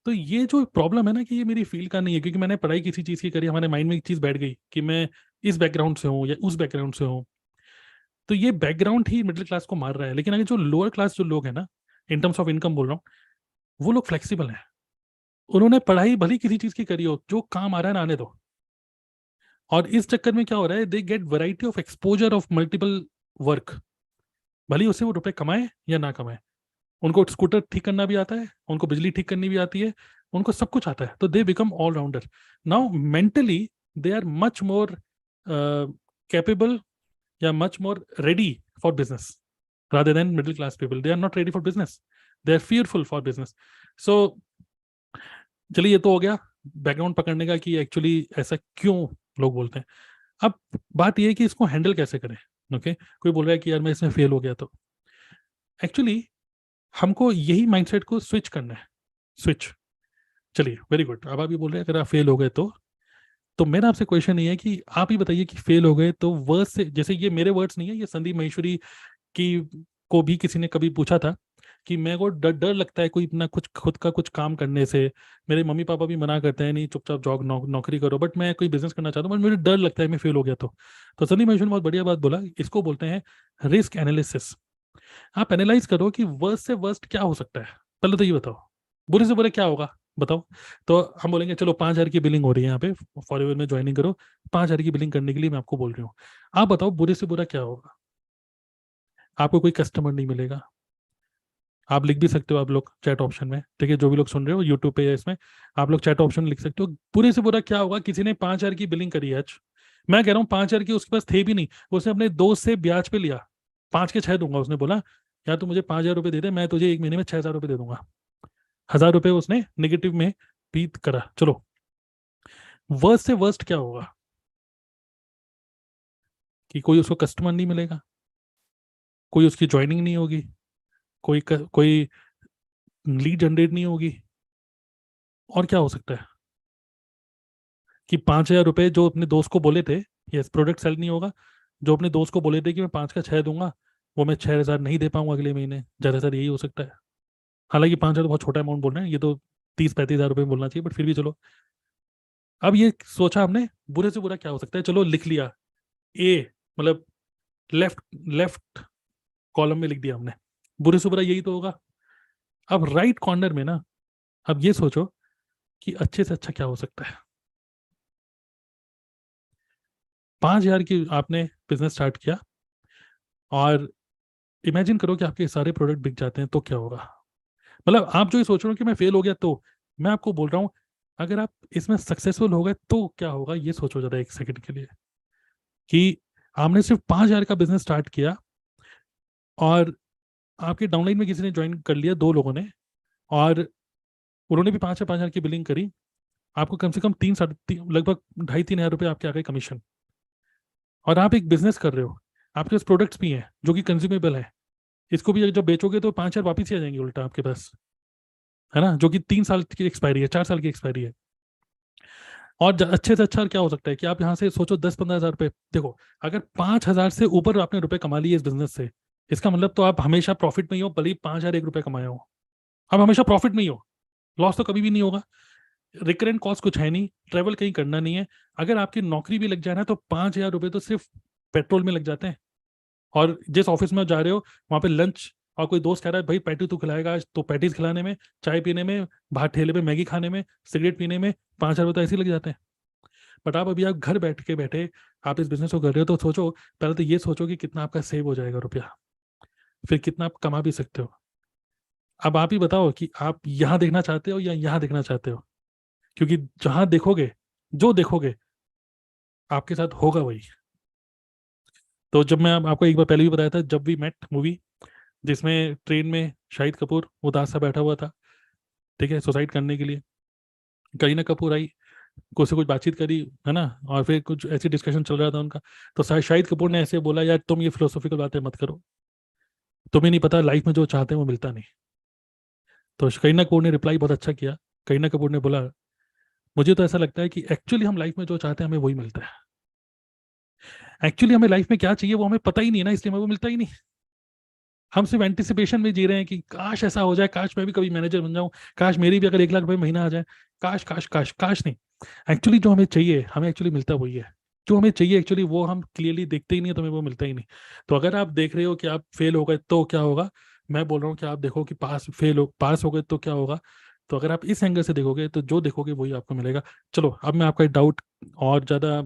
तो ये जो प्रॉब्लम है ना कि ये मेरी फील्ड का नहीं है, क्योंकि मैंने पढ़ाई किसी चीज़ की करी, हमारे माइंड में एक चीज़ बैठ गई कि मैं इस बैकग्राउंड से हूँ या उस बैकग्राउंड से हूँ। तो ये बैकग्राउंड ही मिडिल क्लास को मार रहा है। लेकिन अगर जो लोअर क्लास जो लोग हैं ना, इन टर्म्स ऑफ इनकम बोल रहा हूँ, वो लोग फ्लेक्सिबल हैं। उन्होंने पढ़ाई भली किसी चीज़ की करी हो, जो काम आ रहा है ना आने दो। और इस चक्कर में क्या हो रहा है, they get variety of exposure of multiple work, भले ही उससे वो रुपए कमाए या ना कमाए। उनको स्कूटर ठीक करना भी आता है, उनको बिजली ठीक करनी भी आती है, उनको सब कुछ आता है, तो they become all rounder. Now mentally they are much more capable या much more ready for business, rather than middle class people. They are not ready for business, they are fearful for business. So चलिए ये तो हो गया background पकड़ने का कि actually ऐसा क्यों लोग बोलते हैं। अब बात ये है कि इसको हैंडल कैसे करें, ओके। कोई बोल रहा है कि यार मैं इसमें फेल हो गया, तो एक्चुअली हमको यही माइंडसेट को स्विच करना है, स्विच। चलिए वेरी गुड, अब आप ये बोल रहे हैं अगर आप फेल हो गए तो मेरा आपसे क्वेश्चन ये है कि आप ही बताइए कि फेल हो गए तो वर्ड्स से, जैसे ये मेरे वर्ड्स नहीं है, ये संदीप महेश्वरी की को भी किसी ने कभी पूछा था कि मेरे को डर डर लगता है कोई अपना कुछ खुद का कुछ काम करने से, मेरे मम्मी पापा भी मना करते हैं नहीं चुपचाप जॉब नौकरी करो, बट मैं कोई बिजनेस करना चाहता हूँ, बट मुझे डर लगता है मैं फेल हो गया तो संदीप महेश्वरी ने बहुत बढ़िया बात बोला, इसको बोलते हैं रिस्क एनालिसिस। आप एनालाइज करो कि वर्स्ट से वर्स्ट क्या हो सकता है, पहले तो ये बताओ बुरे से बुरे क्या होगा, बताओ। तो हम बोलेंगे चलो 5,000 की बिलिंग हो रही है यहाँ पे, फॉरएवर में ज्वाइनिंग करो, 5,000 की बिलिंग करने के लिए मैं आपको बोल रही हूँ। आप बताओ बुरे से बुरा क्या होगा, आपको कोई कस्टमर नहीं मिलेगा। आप लिख भी सकते हो, आप लोग चैट ऑप्शन में, ठीक है, जो भी लोग सुन रहे हो यूट्यूब पे या इसमें, आप लोग चैट ऑप्शन में लिख सकते हो बुरे से बुरा क्या होगा। किसी ने 5,000 की बिलिंग करी है आज, मैं कह रहा हूँ 5,000 की उसके पास थे भी नहीं, उसने अपने दोस्त से ब्याज पे लिया, 5 के 6 दूंगा, उसने बोला यार तू मुझे 5,000 रुपये दे दे, मैं तुझे 1 महीने में 6,000 रुपये दे दूंगा। 1,000 रुपये उसने निगेटिव में बीत करा। चलो वर्स्ट से वर्स्ट क्या होगा कि कोई उसको कस्टमर नहीं मिलेगा, कोई उसकी ज्वाइनिंग नहीं होगी, कोई लीड जनरेट नहीं होगी, और क्या हो सकता है कि 5,000 रुपये जो अपने दोस्त को बोले थे, यस प्रोडक्ट सेल नहीं होगा, जो अपने दोस्त को बोले थे कि मैं 5 का 6 दूंगा, वो मैं 6,000 नहीं दे पाऊंगा अगले महीने, ज़्यादातर यही हो सकता है। हालांकि 5,000 तो बहुत छोटा अमाउंट बोल रहे हैं, ये तो 30-35,000 रुपये बोलना चाहिए, बट फिर भी चलो। अब ये सोचा हमने बुरे से बुरा क्या हो सकता है, चलो लिख लिया, ए मतलब लेफ्ट लेफ्ट कॉलम में लिख दिया हमने, बुरे से बुरा यही तो होगा। अब राइट कॉर्नर में ना, अब ये सोचो कि अच्छे से अच्छा क्या हो सकता है। 5,000 की आपने बिजनेस स्टार्ट किया और इमेजिन करो कि आपके सारे प्रोडक्ट बिक जाते हैं तो क्या होगा। मतलब आप जो ये सोच रहे हो कि मैं फेल हो गया, तो मैं आपको बोल रहा हूँ अगर आप इसमें सक्सेसफुल हो गए तो क्या होगा, ये सोचो जरा एक सेकंड के लिए कि आपने सिर्फ 5,000 का बिजनेस स्टार्ट किया और आपके डाउनलाइन में किसी ने ज्वाइन कर लिया, 2 लोगों ने, और उन्होंने भी 5,000 की बिलिंग करी। आपको कम से कम 3 लगभग 2,500-3,000 रुपये आपके आ गए कमीशन। और आप एक बिजनेस कर रहे हो, आपके पास प्रोडक्ट्स भी हैं जो कि कंज्यूमेबल है, इसको भी जब बेचोगे तो 5,000 वापिस ही आ जाएंगे उल्टा आपके पास, है ना, जो कि 3 साल की एक्सपायरी है, 4 साल की एक्सपायरी है। और अच्छे से अच्छा क्या हो सकता है कि आप यहाँ से सोचो 10-15 हज़ार रुपये। देखो, अगर 5,000 से ऊपर आपने रुपए कमा लिए इस बिजनेस से, इसका मतलब तो आप हमेशा प्रॉफिट में ही हो, भले ही 5,001 रुपये कमाए हो, आप हमेशा प्रॉफिट में ही हो, लॉस तो कभी भी नहीं होगा। रिकरेंट कॉस्ट कुछ है नहीं, ट्रेवल कहीं करना नहीं है। अगर आपकी नौकरी भी लग जाए ना तो 5,000 रुपये तो सिर्फ पेट्रोल में लग जाते हैं। और जिस ऑफिस में जा रहे हो वहां पे लंच, और कोई दोस्त कह रहा है भाई पैटी तू खिलाएगा आज, तो पैटीज खिलाने में, चाय पीने में, बाहर ठेले पे मैगी खाने में, सिगरेट पीने में 5,000 रुपये तो ऐसे ही लग जाते हैं। बट आप अभी आप घर बैठे आप इस बिजनेस को कर रहे हो, तो सोचो, पहले तो ये सोचो कि कितना आपका सेव हो जाएगा रुपया, फिर कितना आप कमा भी सकते हो। अब आप ही बताओ कि आप यहाँ देखना चाहते हो या यहाँ देखना चाहते हो, क्योंकि जहां देखोगे, जो देखोगे आपके साथ होगा वही। तो जब मैं आपको एक बार पहले भी बताया था, जब वी मेट मूवी, जिसमें ट्रेन में शाहिद कपूर उदास सा बैठा हुआ था, ठीक है, सुसाइड करने के लिए, करीना कपूर आई, कुछ से कुछ बातचीत करी, है ना, और फिर कुछ ऐसी डिस्कशन चल रहा था उनका, तो शाहिद कपूर ने ऐसे बोला, यार तुम ये फिलोसॉफिकल बातें मत करो, तुम्हें नहीं पता लाइफ में जो चाहते हैं वो मिलता नहीं। तो करीना कपूर ने रिप्लाई बहुत अच्छा किया। करीना कपूर ने बोला, मुझे तो ऐसा लगता है कि एक्चुअली हम लाइफ में जो चाहते हैं हमें वही मिलता है। एक्चुअली हमें लाइफ में क्या चाहिए वो हमें पता ही नहीं है ना, इसलिए हमें वो मिलता ही नहीं। हम सिर्फ एंटिसिपेशन में जी रहे हैं कि काश ऐसा हो जाए, काश मैं भी कभी मैनेजर बन जाऊं, काश मेरी भी अगर 1 लाख रुपए महीना आ जाए, काश काश काश काश। नहीं, एक्चुअली जो हमें चाहिए हमें एक्चुअली मिलता वही है। जो हमें चाहिए एक्चुअली वो हम क्लियरली देखते ही नहीं है, तो हमें वो मिलता ही नहीं। तो अगर आप देख रहे हो कि आप फेल हो गए तो क्या होगा, मैं बोल रहा हूँ कि आप देखो कि पास हो गए तो क्या होगा। तो अगर आप इस एंगल से देखोगे तो जो देखोगे वही आपको मिलेगा। चलो अब मैं आपका डाउट और ज़्यादा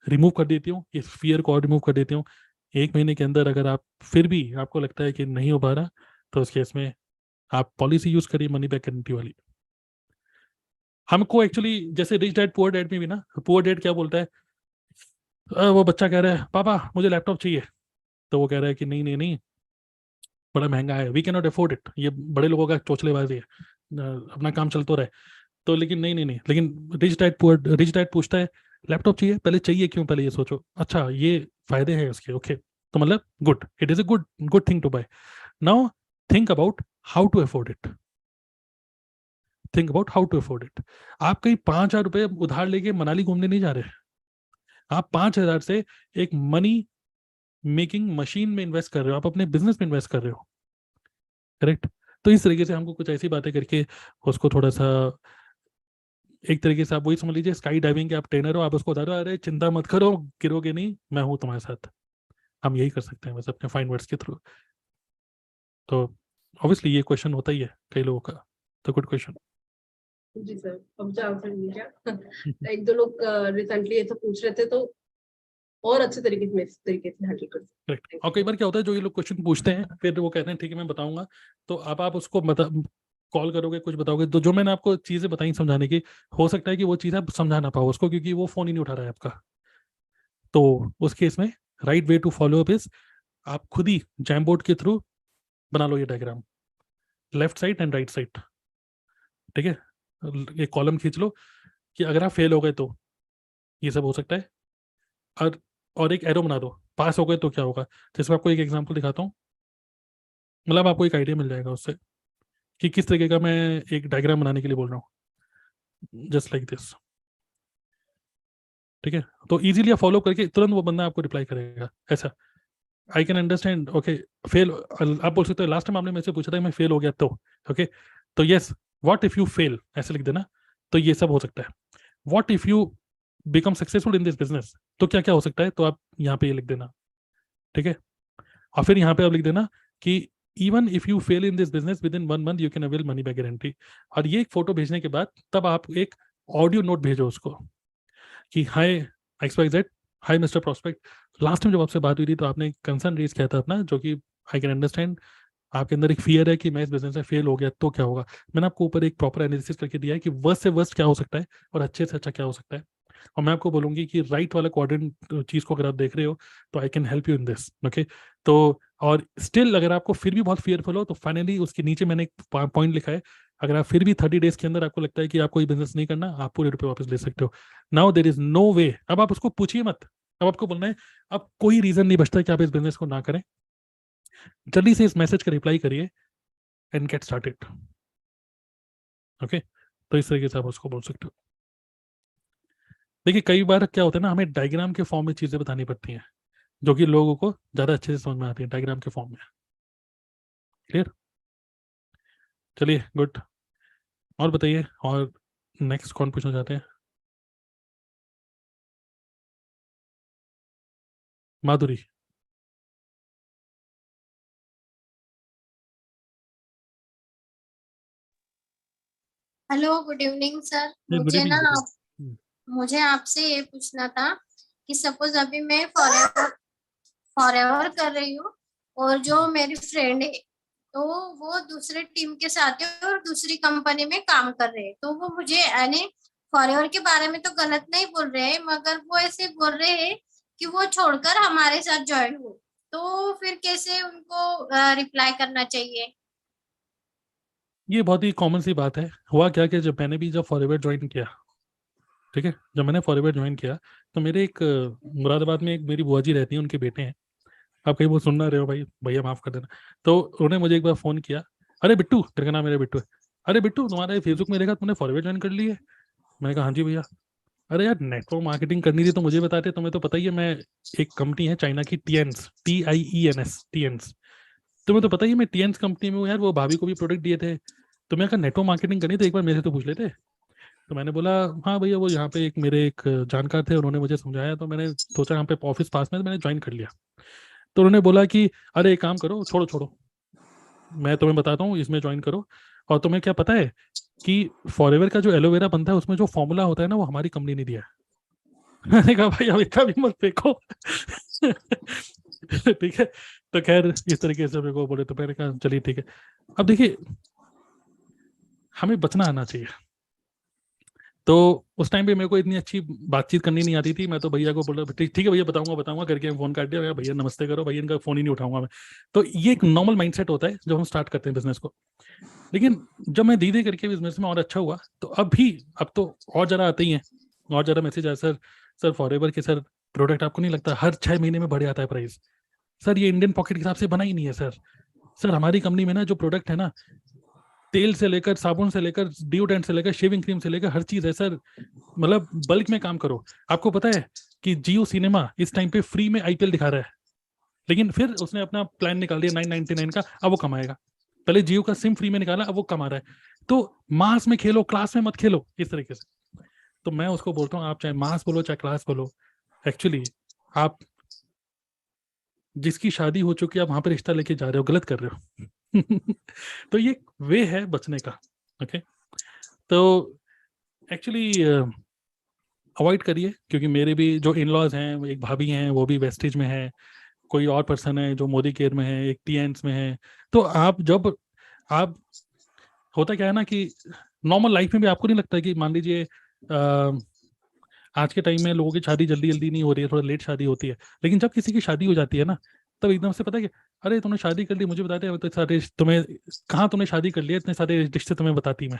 रिमूव कर देती हूँ, इस फियर को और रिमूव कर देती हूँ। 1 महीने के अंदर अगर आप फिर भी आपको लगता है कि नहीं हो पा रहा, तो उस केस में आप पॉलिसी यूज करिए मनी बैक गारंटी वाली। हमको एक्चुअली जैसे रिच डैड पुअर डैड में भी ना, पुअर डैड क्या बोलता है, वो बच्चा कह रहा है पापा मुझे लैपटॉप चाहिए, तो वो कह रहा है कि नहीं नहीं नहीं, बड़ा महंगा है, we can not afford it, ये बड़े लोगों का चोचलेबाजी है, अपना काम चलता रहे। तो लेकिन नहीं नहीं नहीं, लेकिन रिच डैड पूछता है लैपटॉप चाहिए, पहले चाहिए क्यों, पहले ये सोचो, अच्छा ये फायदे हैं उसके, ओके, तो मतलब good, it is a good good thing to buy. Now think about how to afford it, think about how to afford it. आप कहीं 5,000 रुपये उधार लेके मनाली घूमने नहीं जा रहे, आप 5,000 से एक मनी मेकिंग मशीन में इन्वेस्ट कर रहे हो, आप अपने बिजनेस में इन्वेस्ट कर रहे हो, करेक्ट। तो इस तरीके से हमको कुछ ऐसी बातें करके उसको थोड़ा सा, एक तरीके से आप वही समझ लीजिए, स्काई डाइविंग के आप ट्रेनर हो, आप उसको बता रहे हो अरे चिंता मत करो, गिरोगे नहीं, मैं हूँ तुम्हारे साथ। हम यही कर सकते हैं बस अपने फाइन वर्ड्स के थ्रू। तो ऑब्वियसली ये क्वेश्चन होता ही है कई लोगों का, तो गुड क्वेश्चन। जी सर, अब जो आंसर मिल गया। एक दो लोग रिसेंटली ये तो पूछ रहे थे, तो और अच्छे तरीके से इस तरीके से हैंडल कर सकते करेक्ट। और कई बार क्या होता है, जो ये लोग क्वेश्चन पूछते हैं फिर वो कहते हैं ठीक है मैं बताऊंगा, तो अब आप उसको कॉल करोगे, कुछ बताओगे, तो जो मैंने आपको चीजें बताई समझाने की, हो सकता है कि वो चीज़ आप समझा ना पाओ उसको, क्योंकि वो फोन ही नहीं उठा रहा है आपका। तो उस केस में right way to follow up is, आप खुद ही जैमबोर्ड के थ्रू बना लो ये diagram, left side and right side, ठीक है, एक कॉलम खींच लो कि अगर आप फेल हो गए तो ये सब हो सकता है, और एक एरो बना दो, पास हो गए तो क्या होगा। जैसे मैं आपको एक एग्जांपल दिखाता हूँ, मतलब आपको एक आइडिया मिल जाएगा उससे कि किस तरीके का मैं एक डायग्राम बनाने के लिए बोल रहा हूँ, जस्ट लाइक दिस, ठीक है। तो इजीली आप फॉलो करके तुरंत वो बंदा आपको रिप्लाई करेगा ऐसा, I can understand, okay fail, आप बोल सकते हो लास्ट टाइम आपने मेरे से पूछा था मैं फेल हो गया तो, ओके, तो yes, what if you fail ऐसे लिख देना, तो ये सब हो सकता है। What if you become successful in this business, तो क्या क्या हो सकता है, तो आप यहाँ पे ये लिख देना, ठीक है। और फिर यहाँ पे आप लिख देना कि even if you fail in this business with in 1 month you can avail money back guarantee. और ये एक फोटो भेजने के बाद तब आप एक ऑडियो नोट भेजो उसको कि हाय XYZ, हाय मिस्टर प्रॉस्पेक्ट, लास्ट टाइम जब आपसे बात हुई थी तो आपने कंसर्न रेज किया था अपना, जो कि आई कैन अंडरस्टैंड, आपके अंदर एक फियर है कि मैं इस बिजनेस में फेल हो गया तो क्या होगा। मैंने आपको ऊपर एक प्रॉपर एनालिसिस करके दिया है कि वर्स्ट से वर्स्ट क्या हो सकता है और अच्छे से अच्छा क्या हो सकता है, और मैं आपको बोलूंगी कि राइट वाला क्वाड्रेंट चीज को अगर आप देख रहे हो तो I can help you in this, okay. तो और स्टिल अगर आपको फिर भी बहुत फियरफुल हो तो फाइनली उसके नीचे मैंने एक पॉइंट लिखा है, अगर आप फिर भी 30 डेज के अंदर आपको लगता है कि आपको ये बिजनेस नहीं करना, आप पूरे रुपए वापस ले सकते हो। नाउ देर इज नो वे, अब आप उसको पूछिए मत, अब आपको बोलना है, अब कोई रीजन नहीं बचता कि आप इस बिजनेस को ना करें। जल्दी से इस मैसेज का रिप्लाई करिए एंड गेट स्टार्टेड, ओके। तो इस तरीके से आप उसको बोल सकते हो। देखिए कई बार क्या होता है ना, हमें डायग्राम के फॉर्म में चीजें बतानी पड़ती हैं जो कि लोगों को ज्यादा अच्छे से समझ में आती है डायग्राम के फॉर्म में। क्लियर? चलिए गुड, और बताइए, और नेक्स्ट कौन पूछना चाहते हैं? Madhuri. Hello, good evening sir. Good मुझे ना इवनिंग। मुझे आपसे ये पूछना था कि सपोज अभी मैं फॉरएवर कर रही हूँ और जो मेरी फ्रेंड है तो वो दूसरे टीम के साथ है और दूसरी कंपनी में काम कर रहे हैं, तो वो मुझे यानी फॉरएवर के बारे में तो गलत नहीं बोल रहे हैं, मगर वो ऐसे बोल रहे हैं कि वो छोड़कर हमारे साथ ज्वाइन हो, तो फिर कैसे उनको रिप्लाई करना चाहिए? ये बहुत ही कॉमन सी बात है। हुआ क्या कि जब मैंने भी जब फॉरएवर ज्वाइन किया, ठीक है, जब मैंने फॉरएवर ज्वाइन किया तो मेरे एक मुरादाबाद में एक मेरी बुआ जी रहती हैं, उनके बेटे हैं। आप कहीं वो सुन ना रहे हो भाई, भैया माफ कर देना। तो उन्होंने मुझे एक बार फोन किया, अरे बिट्टू, तेरे का नाम मेरा बिट्टू है, अरे बिट्टू तुम्हारे फेसबुक में देखा तुमने फॉरएवर ज्वाइन कर ली है। मैंने कहा हाँ जी भैया। अरे यार नेटवर्क मार्केटिंग करनी थी तो मुझे बताते, तुम्हें तो पता ही है, मैं एक कंपनी है चाइना की टीएंस, TIENS, टीएंस, तुम्हें तो पता ही है मैं टीएंस कंपनी में हूँ यार, वो भाभी को भी प्रोडक्ट दिए थे। तो मैं कहा नेटवर्क मार्केटिंग करनी तो एक बार मेरे से तो पूछ लेते। तो मैंने बोला हाँ भैया, वो यहाँ पे एक मेरे एक जानकार थे, उन्होंने मुझे समझाया, तो मैंने सोचा यहाँ पे ऑफिस पास में, तो मैंने ज्वाइन कर लिया। तो उन्होंने बोला कि अरे एक काम करो, छोड़ो छोड़ो, मैं तुम्हें बताता हूँ, इसमें ज्वाइन करो। और तुम्हें क्या पता है कि फॉरएवर का जो एलोवेरा बनता है उसमें जो फॉर्मूला होता है ना, वो हमारी कंपनी ने दिया है। मैंने कहा भाई अब इतना भी मत फेंको। ठीक है। तो खैर इस तरीके से मेरे को बोले, तो मैंने कहा चलिए ठीक है। अब देखिए हमें बचना आना चाहिए। तो उस टाइम पे मेरे को इतनी अच्छी बातचीत करनी नहीं आती थी, मैं तो भैया को बोला ठीक है भैया बताऊंगा बताऊंगा करके फोन काट दिया, भैया नमस्ते करो, भैया इनका फोन ही नहीं उठाऊंगा मैं। तो ये एक नॉर्मल माइंडसेट होता है जब हम स्टार्ट करते हैं बिजनेस को। लेकिन जब मैं धीरे करके बिजनेस में और अच्छा हुआ तो अब तो और जरा आते ही हैं, और जरा मैसेज आया, सर सर फॉरएवर के सर प्रोडक्ट आपको नहीं लगता हर 6 महीने में बढ़ जाता है प्राइस? सर ये इंडियन पॉकेट के हिसाब से बना ही नहीं है सर। सर हमारी कंपनी में ना जो प्रोडक्ट है ना, तेल से लेकर साबुन से लेकर डिओड्रेंट से लेकर शेविंग क्रीम से लेकर हर चीज है सर, मतलब बल्क में काम करो। आपको पता है कि जियो सिनेमा इस टाइम पे फ्री में IPL दिखा रहा है, लेकिन फिर उसने अपना प्लान निकाल दिया 999 का, अब वो कमाएगा। पहले जियो का सिम फ्री में निकाला, अब वो कमा रहा है। तो मास में खेलो, क्लास में मत खेलो, इस तरीके से। तो मैं उसको बोलता हूँ आप चाहे मास बोलो चाहे क्लास बोलो, एक्चुअली आप जिसकी शादी हो चुकी है आप वहां पर रिश्ता लेके जा रहे हो, गलत कर रहे हो। तो ये वे है बचने का, ओके। तो एक्चुअली अवॉइड करिए, क्योंकि मेरे भी जो इन लॉज हैं, एक भाभी हैं वो भी वेस्टेज में है, कोई और पर्सन है जो मोदी केयर में है, एक टीएंस में है। तो आप जब आप होता क्या है ना कि नॉर्मल लाइफ में भी आपको नहीं लगता कि मान लीजिए आज के टाइम में लोगों की शादी जल्दी जल्दी नहीं हो रही है, थोड़ा लेट शादी होती है, लेकिन जब किसी की शादी हो जाती है ना, तब एकदम से पता है कि अरे तुमने शादी कर ली, मुझे बताते हैं तो सारे तुम्हें, कहाँ तुमने शादी कर लिया, इतने सारे रिश्ते तुम्हें बताती मैं।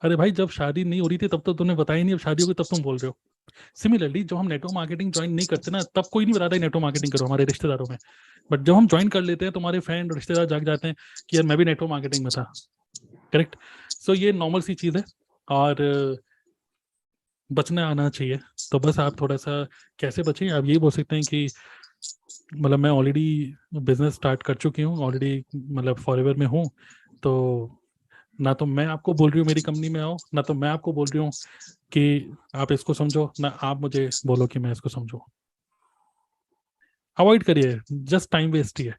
अरे भाई जब शादी नहीं हो रही थी तब तो तुमने बताया नहीं, अब शादी हो गई तब तुम बोल रहे हो। सिमिलरली जब हम नेटवर्क मार्केटिंग ज्वाइन नहीं करते ना, तब कोई नहीं बताता नेटवर्क मार्केटिंग करो हमारे रिश्तेदारों में। बट जब हम ज्वाइन कर लेते हैं तो हमारे फ्रेंड रिश्तेदार जाग जाते हैं कि यार मैं भी नेटवर्क मार्केटिंग में था। करेक्ट। सो ये नॉर्मल सी चीज़ है और बचना आना चाहिए। तो बस आप थोड़ा सा कैसे बचें, आप ये बोल सकते हैं कि मतलब मैं ऑलरेडी बिजनेस स्टार्ट कर चुकी हूँ ऑलरेडी, मतलब फॉरएवर में हूँ। तो ना तो मैं आपको बोल रही हूँ मेरी कंपनी में आओ, ना तो मैं आपको बोल रही हूँ कि आप इसको समझो, ना आप मुझे बोलो कि मैं इसको समझूं। अवॉइड करिए, जस्ट टाइम वेस्ट ही है।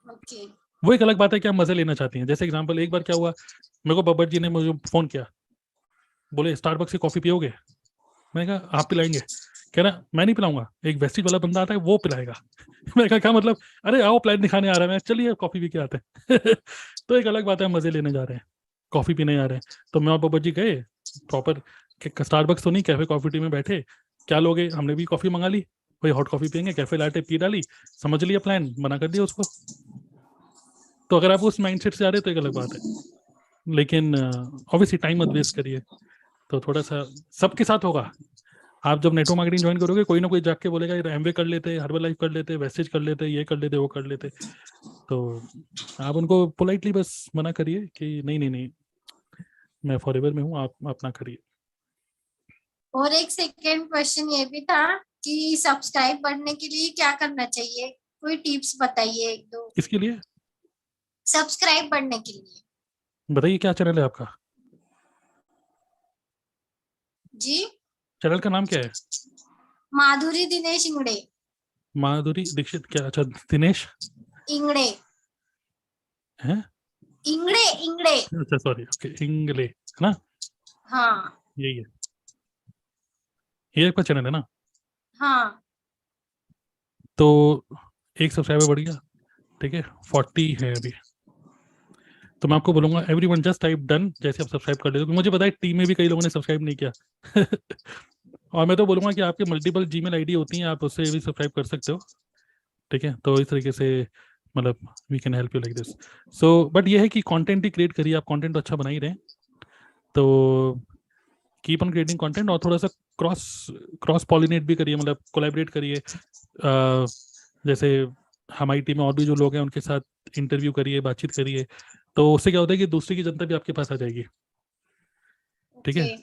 ओके। वो एक अलग बात है कि आप मजे लेना चाहती हैं। जैसे एग्जांपल एक बार क्या हुआ, मेरे को बब्बर जी ने मुझे फोन किया, बोले स्टारबक्स से कॉफी पियोगे? मैंने कहा आप पिलाएंगे? कह रहा मैं नहीं पिलाऊंगा, एक वेस्टिज वाला बंदा आता है वो पिलाएगा। मैं कहा क्या मतलब, अरे आओ प्लान दिखाने आ रहा है मैं, चलिए कॉफी पी के आते हैं। तो एक अलग बात है, मजे लेने जा रहे हैं, कॉफी पीने जा रहे हैं। तो मैं और बाबा जी गए प्रॉपर स्टारबक्स तो नहीं, कैफे कॉफी टी में बैठे, क्या लोगे, हमने भी कॉफी मंगा ली, वही हॉट कॉफी पियेंगे, कैफे लाटे पी डाली, समझ लिया प्लान, मना कर दिया उसको। तो अगर आप उस माइंडसेट से आ रहे हो तो एक अलग बात है, लेकिन ऑब्वियसली टाइम मत वेस्ट करिए। तो थोड़ा सा सबके साथ होगा, आप जब नेटवर्क मार्केटिंग ज्वाइन करोगे कोई ना कोई जाके के बोलेगा यार एमवे कर लेते, हर्बल लाइफ कर लेते, वेस्टेज कर लेते, ये कर लेते, वो कर लेते। तो आप उनको पोलाइटली बस मना करिए कि नहीं नहीं नहीं, मैं फॉरएवर में हूँ, आप अपना करिए। और एक सेकेंड क्वेश्चन ये भी था कि सब्सक्राइब बढ़ने के लिए क्या करना चाहिए, कोई टिप्स बताइए एक दो। इसके लिए सब्सक्राइब बढ़ने के लिए बताइए क्या चैनल है आपका, जी। चैनल का नाम क्या है? माधुरी दिनेश इंगड़े। माधुरी दीक्षित क्या? अच्छा दिनेश इंगड़े हैं? इंगड़े इंगड़े अच्छा सॉरी, ओके, इंगले है ना, हाँ यही है, ये आपका चैनल है ना? हाँ। तो एक सब्सक्राइबर बढ़ गया, ठीक है, 40 है अभी। तो मैं आपको बोलूंगा एवरीवन जस्ट टाइप डन, जैसे आप सब्सक्राइब कर लेते हो। मुझे पता है टीम में भी कई लोगों ने सब्सक्राइब नहीं किया। और मैं तो बोलूंगा कि आपके मल्टीपल जीमेल आईडी होती हैं, आप उससे भी सब्सक्राइब कर सकते हो, ठीक है। तो इस तरीके से मतलब we can help you like this. So but ये है कि कंटेंट ही क्रिएट करिए, आप कंटेंट तो अच्छा बना ही रहे हैं, तो कीप ऑन क्रिएटिंग कंटेंट, और थोड़ा सा क्रॉस पॉलिनेट भी करिए, मतलब कोलैबोरेट करिए। जैसे हमारी टीम में और भी जो लोग हैं उनके साथ इंटरव्यू करिए, बातचीत करिए, तो उससे क्या होता है कि दूसरी की जनता भी आपके पास आ जाएगी, ठीक है। ओके।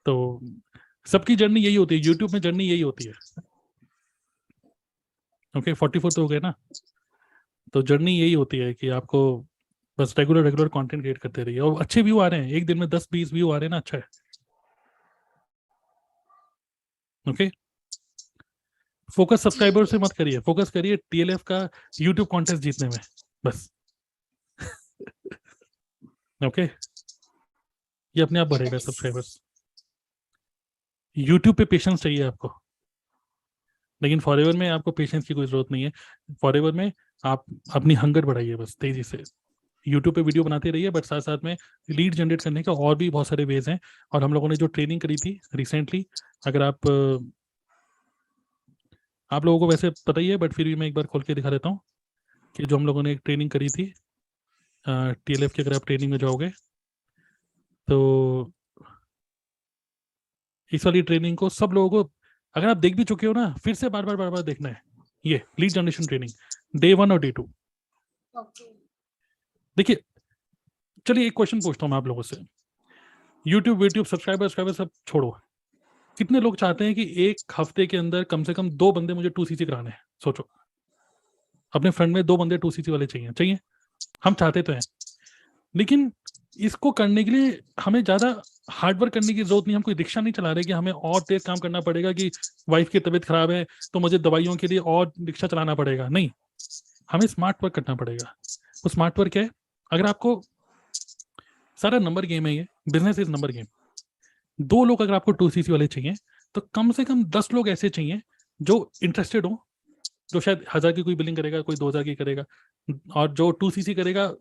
तो सबकी जर्नी यही होती है, यूट्यूब में जर्नी यही होती है। ओके 44 तो हो गए ना, तो जर्नी यही होती है कि आपको बस रेगुलर कंटेंट क्रिएट करते रहिए, और अच्छे व्यू आ रहे हैं, एक दिन में 10-20 व्यू आ रहे हैं ना, अच्छा है। ओके, फोकस सब्सक्राइबर से मत करिए, फोकस करिए टीएलएफ का यूट्यूब कॉन्टेस्ट जीतने में, बस। ओके, ये अपने आप बढ़ेगा सब्सक्राइबर्स। यूट्यूब पे पेशेंस चाहिए आपको, लेकिन फॉरएवर में आपको पेशेंस की कोई जरूरत नहीं है। फॉरएवर में आप अपनी हंगर बढ़ाइए बस तेजी से, यूट्यूब पे वीडियो बनाते रहिए, बट साथ साथ में लीड जनरेट करने का और भी बहुत सारे वेज हैं। और हम लोगों ने जो ट्रेनिंग करी थी रिसेंटली, अगर आप लोगों को वैसे पता ही है, बट फिर भी मैं एक बार खोल के दिखा देता हूँ कि जो हम लोगों ने एक ट्रेनिंग करी थी टीएलएफ की, अगर आप ट्रेनिंग में जाओगे तो इस वाली ट्रेनिंग को सब लोगों को, अगर आप देख भी चुके हो ना, फिर से बार बार देखना है। ये लीड जनरेशन ट्रेनिंग डे 1 और डे 2। ओके। देखिए, चलिए एक क्वेश्चन पूछता हूँ मैं आप लोगों से, यूट्यूब सब्सक्राइबर सब छोड़ो, कितने लोग चाहते हैं कि एक हफ्ते के अंदर कम से कम 2 बंदे मुझे 2cc कराने हैं? सोचो, अपने फ्रेंड में 2 बंदे 2cc वाले चाहिए। हम चाहते तो हैं, लेकिन इसको करने के लिए हमें ज्यादा हार्डवर्क करने की जरूरत नहीं। हम कोई रिक्शा नहीं चला रहे कि हमें और तेज काम करना पड़ेगा, कि वाइफ की तबीयत खराब है तो मुझे दवाइयों के लिए और रिक्शा चलाना पड़ेगा, नहीं। हमें स्मार्ट वर्क करना पड़ेगा। वो स्मार्ट वर्क है, अगर आपको सारा नंबर गेम है, ये बिजनेस इज नंबर गेम। 2 लोग अगर आपको 2cc वाले चाहिए, तो कम से कम 10 लोग ऐसे चाहिए जो इंटरेस्टेड हो, जो शायद 1000 की कोई बिलिंग करेगा, कोई 2000 की करेगा, और जो 2cc करेगा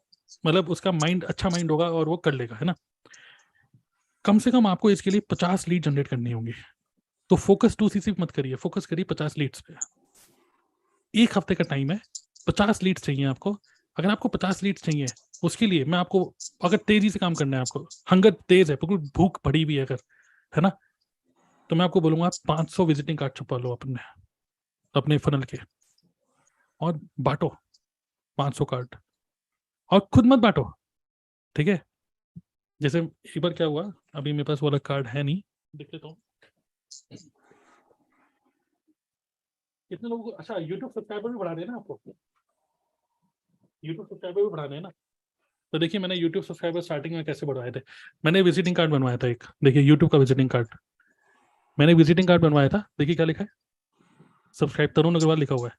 मतलब उसका माइंड अच्छा माइंड होगा और वो कर लेगा, है ना। कम से कम आपको इसके लिए 50 लीड जनरेट करनी होंगी। तो फोकस 2cc मत करिए, फोकस करिए 50 लीड्स पे। एक हफ्ते का टाइम है, 50 लीड्स चाहिए आपको। अगर आपको 50 लीड्स चाहिए, उसके लिए मैं आपको, अगर तेजी से काम करना है, आपको हंगर तेज है, बिल्कुल भूख पड़ी भी है अगर, है ना, तो मैं आपको बोलूंगा 500 विजिटिंग कार्ड छपवा लो अपने फनल के, और बांटो 500 कार्ड, और खुद मत बांटो, ठीक है। जैसे एक बार क्या हुआ, अभी मेरे पास वाला कार्ड है नहीं, देख लेता हूँ कितने लोगों को। अच्छा, यूट्यूब सब्सक्राइबर भी बढ़ाने हैं ना आपको, यूट्यूब सब्सक्राइबर भी बढ़ाने हैं ना। तो देखिए मैंने यूट्यूब सब्सक्राइबर स्टार्टिंग में कैसे बढ़वाए थे। मैंने विजिटिंग कार्ड बनवाया था एक, देखिए यूट्यूब का विजिटिंग कार्ड, मैंने विजिटिंग कार्ड बनवाया था, देखिए क्या लिखा है, सब्सक्राइब तरुण अग्रवाल लिखा हुआ है।